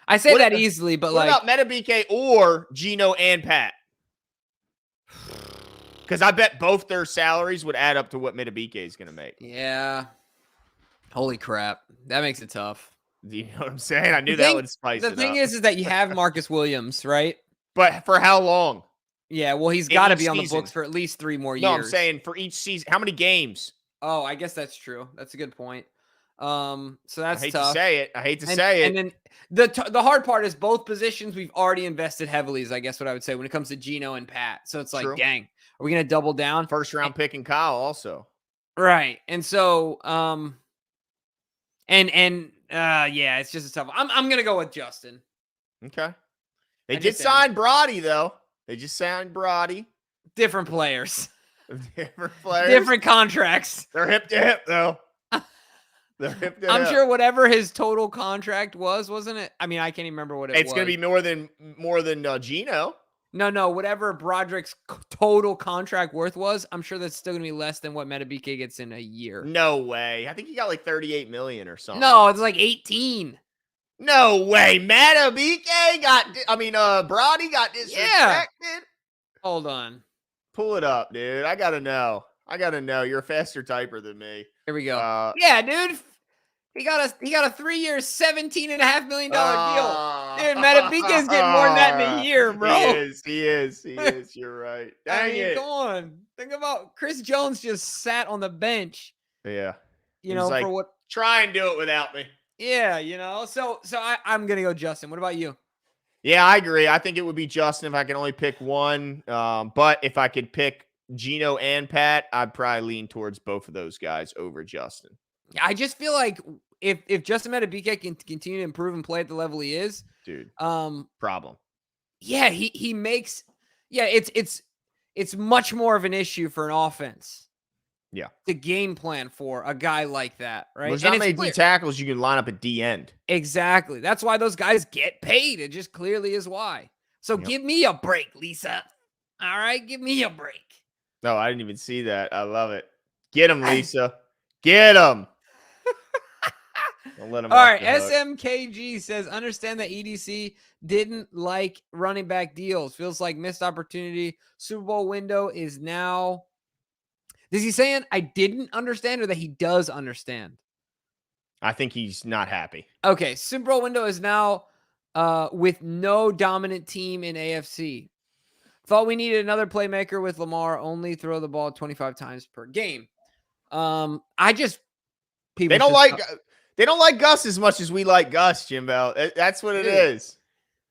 S1: I say that easily, but
S2: what about Metabike or Geno and Pat? Because I bet both their salaries would add up to what Metabike is going to make.
S1: Yeah. Holy crap. That makes it tough.
S2: You know what I'm saying? I knew that would spice it up.
S1: The thing is that you have Marcus Williams, right?
S2: But for how long?
S1: Yeah, well, he's got to be on the books for at least 3 more years.
S2: No, I'm saying for each season. How many games?
S1: Oh, I guess that's true. That's a good point. So that's
S2: I hate
S1: tough.
S2: to say it. I hate to say it.
S1: And then the hard part is both positions we've already invested heavily is I guess what I would say when it comes to Geno and Pat. So it's like, dang, are we going to double down?
S2: First round pick and Kyle also.
S1: Right. And so, yeah, it's just a tough. I'm going to go with Justin.
S2: Okay. They did sign Brody though. They just signed Brody.
S1: Different players.
S2: Different
S1: contracts.
S2: They're hip to hip though.
S1: I'm sure whatever his total contract was, wasn't it? I mean, I can't even remember what it was.
S2: It's going to be more than Geno.
S1: No, whatever Broderick's total contract worth was, I'm sure that's still going to be less than what Metabike gets in a year.
S2: No way. I think he got like 38 million or something.
S1: No, it's like 18.
S2: No way. Metabike Brody got disrespected.
S1: Yeah. Hold on.
S2: Pull it up, dude. I got to know. You're a faster typer than me.
S1: Here we go. Yeah, dude. He got a 3-year, $17.5 million deal. Dude, Metabike's getting more than that in a year, bro.
S2: He is. You're right. Dang it.
S1: Come on. Think about Chris Jones just sat on the bench.
S2: Yeah.
S1: For what?
S2: Try and do it without me.
S1: Yeah, So I'm gonna go Justin. What about you?
S2: Yeah, I agree. I think it would be Justin if I can only pick one. But if I could pick Geno and Pat, I'd probably lean towards both of those guys over Justin. I
S1: just feel like if Justin Metabike can continue to improve and play at the level he is,
S2: dude, problem.
S1: Yeah, he makes. Yeah, it's much more of an issue for an offense. to game plan for a guy like that, right?
S2: There's not many D tackles you can line up at D end.
S1: Exactly. That's why those guys get paid. It just clearly is why. So give me a break, Lisa. All right, give me a break.
S2: No, I didn't even see that. I love it. Get him, Lisa. Get him. Don't let him
S1: All right, SMKG says, understand that EDC didn't like running back deals. Feels like missed opportunity. Super Bowl window is now. Is he saying I didn't understand or that he does understand?
S2: I think he's not happy.
S1: Okay, Super Bowl window is now with no dominant team in AFC. Thought we needed another playmaker with Lamar. Only throw the ball 25 times per game.
S2: They don't like Gus as much as we like Gus, Jimbo. That's what it is.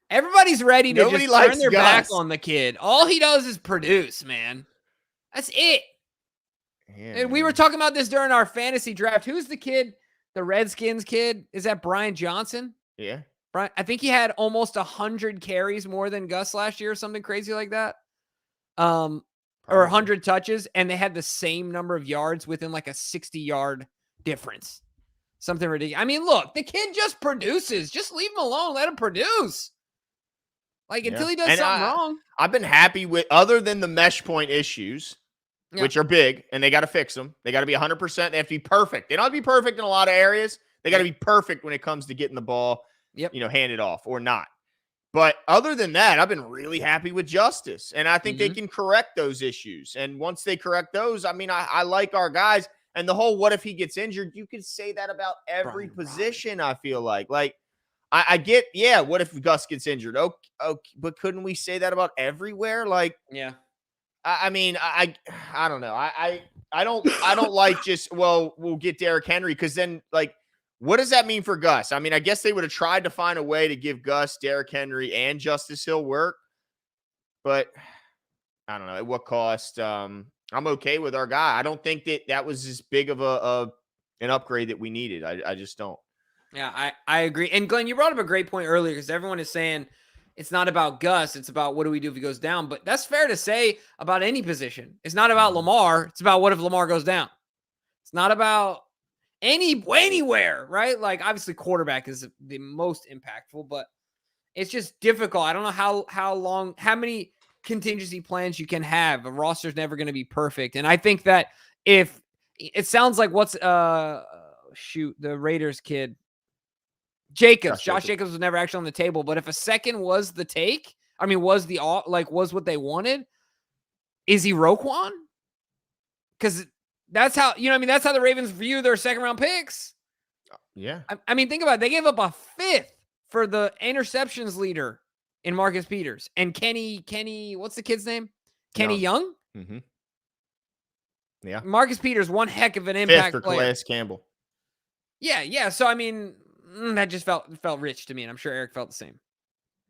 S1: Everybody's ready to just turn their back on the kid. All he does is produce, man. That's it. Yeah, and we were talking about this during our fantasy draft. Who's the kid? The Redskins kid? Is that Brian Johnson?
S2: Yeah.
S1: Brian, I think he had almost 100 carries more than Gus last year or something crazy like that. Or 100 touches, and they had the same number of yards within like a 60-yard difference. Something ridiculous. I mean, look, the kid just produces. Just leave him alone. Let him produce. Like, until he does something wrong.
S2: I've been happy with, other than the mesh point issues, which are big, and they got to fix them. They got to be 100%. They have to be perfect. They don't have to be perfect in a lot of areas. They got to be perfect when it comes to getting the ball, handed off or not. But other than that, I've been really happy with Justice, and I think they can correct those issues. And once they correct those, I mean, I like our guys. And the whole what if he gets injured, you could say that about every position, I feel like. Like, I get, what if Gus gets injured? Okay, but couldn't we say that about everywhere? Like, I mean, I don't know. I don't like just, well, we'll get Derrick Henry, because then, like, what does that mean for Gus? I mean, I guess they would have tried to find a way to give Gus, Derrick Henry, and Justice Hill work, but I don't know at what cost. I'm okay with our guy. I don't think that was as big of an upgrade that we needed. I just don't.
S1: Yeah, I agree. And Glenn, you brought up a great point earlier, because everyone is saying it's not about Gus. It's about what do we do if he goes down. But that's fair to say about any position. It's not about Lamar. It's about what if Lamar goes down. It's not about anywhere, right? Like, obviously quarterback is the most impactful, but it's just difficult. I don't know how many contingency plans you can have. A roster's never going to be perfect. And I think that if it sounds like the Raiders kid, Josh Jacobs was never actually on the table, but if a second was the take, I mean, was what they wanted, is he Roquan? Because that's how, that's how the Ravens view their second round picks.
S2: Yeah.
S1: I mean, think about it. They gave up a 5th for the interceptions leader in Marcus Peters and Kenny, what's the kid's name? Kenny Young?
S2: Mm-hmm. Yeah.
S1: Marcus Peters, one heck of an impact
S2: 5th for
S1: player.
S2: Calais Campbell.
S1: Yeah. So, I mean, that just felt rich to me, and I'm sure Eric felt the same.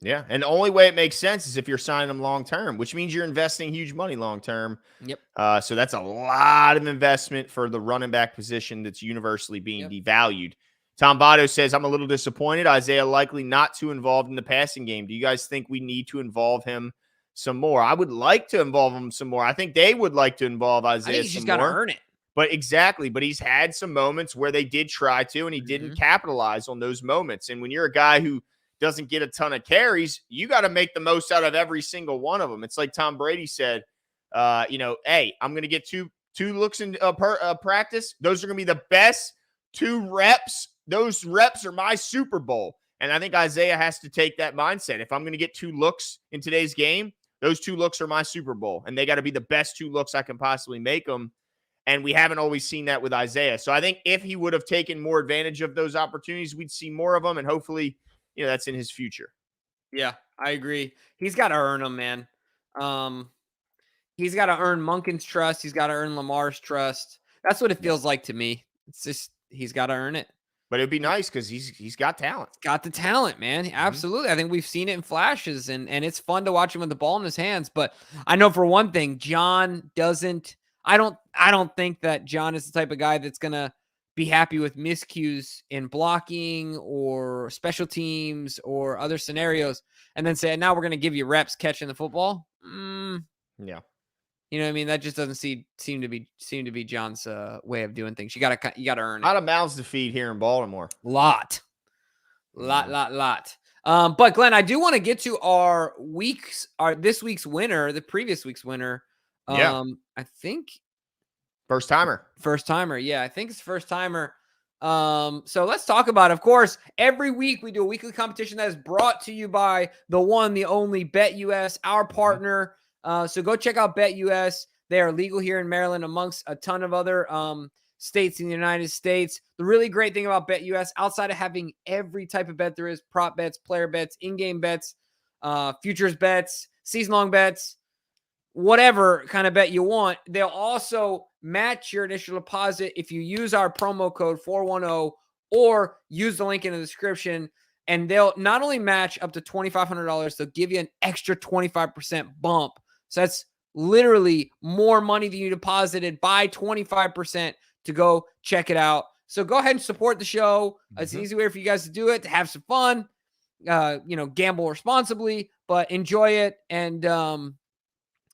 S2: Yeah, and the only way it makes sense is if you're signing them long-term, which means you're investing huge money long-term.
S1: Yep.
S2: So that's a lot of investment for the running back position that's universally being devalued. Tom Votto says, I'm a little disappointed. Isaiah likely not too involved in the passing game. Do you guys think we need to involve him some more? I would like to involve him some more. I think they would like to involve Isaiah some more. I think he's just got to
S1: earn it.
S2: But he's had some moments where they did try to, and he didn't capitalize on those moments. And when you're a guy who doesn't get a ton of carries, you got to make the most out of every single one of them. It's like Tom Brady said, hey, I'm going to get two looks in practice. Those are going to be the best 2 reps. Those reps are my Super Bowl. And I think Isaiah has to take that mindset. If I'm going to get 2 looks in today's game, those 2 looks are my Super Bowl. And they got to be the best 2 looks I can possibly make them. And we haven't always seen that with Isaiah. So I think if he would have taken more advantage of those opportunities, we'd see more of them. And hopefully, that's in his future.
S1: Yeah, I agree. He's got to earn them, man. He's got to earn Monken's trust. He's got to earn Lamar's trust. That's what it feels like to me. It's just, he's got to earn it.
S2: But it'd be nice because he's got talent.
S1: Got the talent, man. Absolutely. I think we've seen it in flashes, and it's fun to watch him with the ball in his hands. But I know for one thing, John doesn't. I don't think that John is the type of guy that's gonna be happy with miscues in blocking or special teams or other scenarios, and then say, now we're gonna give you reps catching the football.
S2: Yeah.
S1: You know what I mean? That just doesn't seem to be John's way of doing things. You gotta earn it.
S2: A lot of mouths to feed here in Baltimore.
S1: Lot. But Glenn, I do want to get to this week's winner, the previous week's winner.
S2: Yeah.
S1: I think
S2: First timer.
S1: Yeah, I think it's first timer. So let's talk about it. Of course, every week we do a weekly competition that is brought to you by the one, the only BetUS, our partner. So go check out BetUS. They are legal here in Maryland amongst a ton of other states in the United States. The really great thing about BetUS, outside of having every type of bet there is, prop bets, player bets, in-game bets, futures bets, season-long bets, whatever kind of bet you want, they'll also match your initial deposit if you use our promo code 410 or use the link in the description. And they'll not only match up to $2,500, they'll give you an extra 25% bump. So that's literally more money than you deposited by 25% to go check it out. So go ahead and support the show. It's an easy way for you guys to do it, to have some fun, gamble responsibly, but enjoy it. And,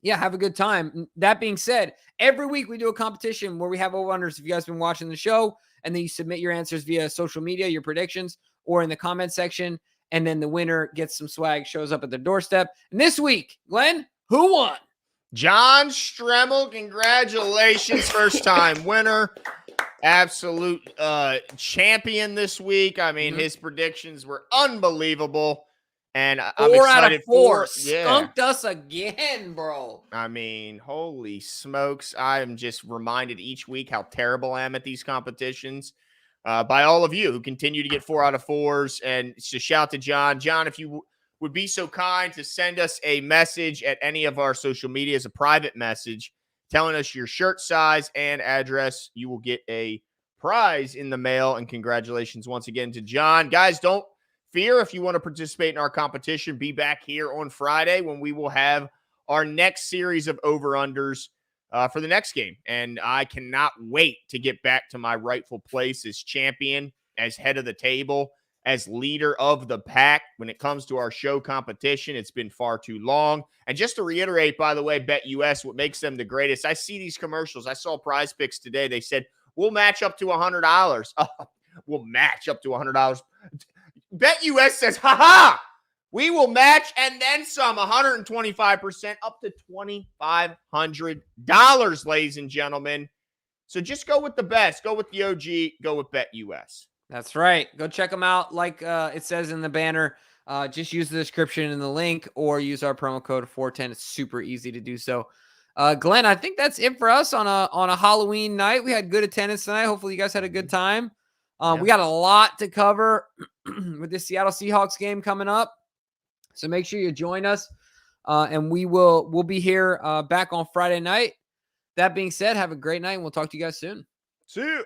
S1: have a good time. That being said, every week we do a competition where we have over-unders. If you guys have been watching the show, and then you submit your answers via social media, your predictions, or in the comment section, and then the winner gets some swag, shows up at their doorstep. And this week, Glenn, who won?
S2: John Stremmel, congratulations, first-time winner. Absolute champion this week. I mean, his predictions were unbelievable. And I'm
S1: 4 out
S2: excited
S1: of 4.
S2: Yeah.
S1: Skunked us again, bro.
S2: I mean, holy smokes. I am just reminded each week how terrible I am at these competitions by all of you who continue to get 4 out of 4s. And so shout out to John. John, if you would be so kind to send us a message at any of our social medias, a private message, telling us your shirt size and address, you will get a prize in the mail. And congratulations once again to John. Guys, don't fear if you want to participate in our competition. Be back here on Friday when we will have our next series of over-unders for the next game. And I cannot wait to get back to my rightful place as champion, as head of the table, as leader of the pack. When it comes to our show competition, it's been far too long. And just to reiterate, by the way, BetUS, what makes them the greatest, I see these commercials. I saw Prize Picks today. They said, we'll match up to $100. We'll match up to $100. BetUS says, ha-ha, we will match and then some, 125%, up to $2,500, ladies and gentlemen. So just go with the best. Go with the OG. Go with BetUS.
S1: That's right. Go check them out. Like it says in the banner, just use the description in the link or use our promo code 410. It's super easy to do so. Glenn, I think that's it for us on a Halloween night. We had good attendance tonight. Hopefully you guys had a good time. We got a lot to cover with the Seattle Seahawks game coming up. So make sure you join us. And we'll be here back on Friday night. That being said, have a great night and we'll talk to you guys soon.
S2: See you.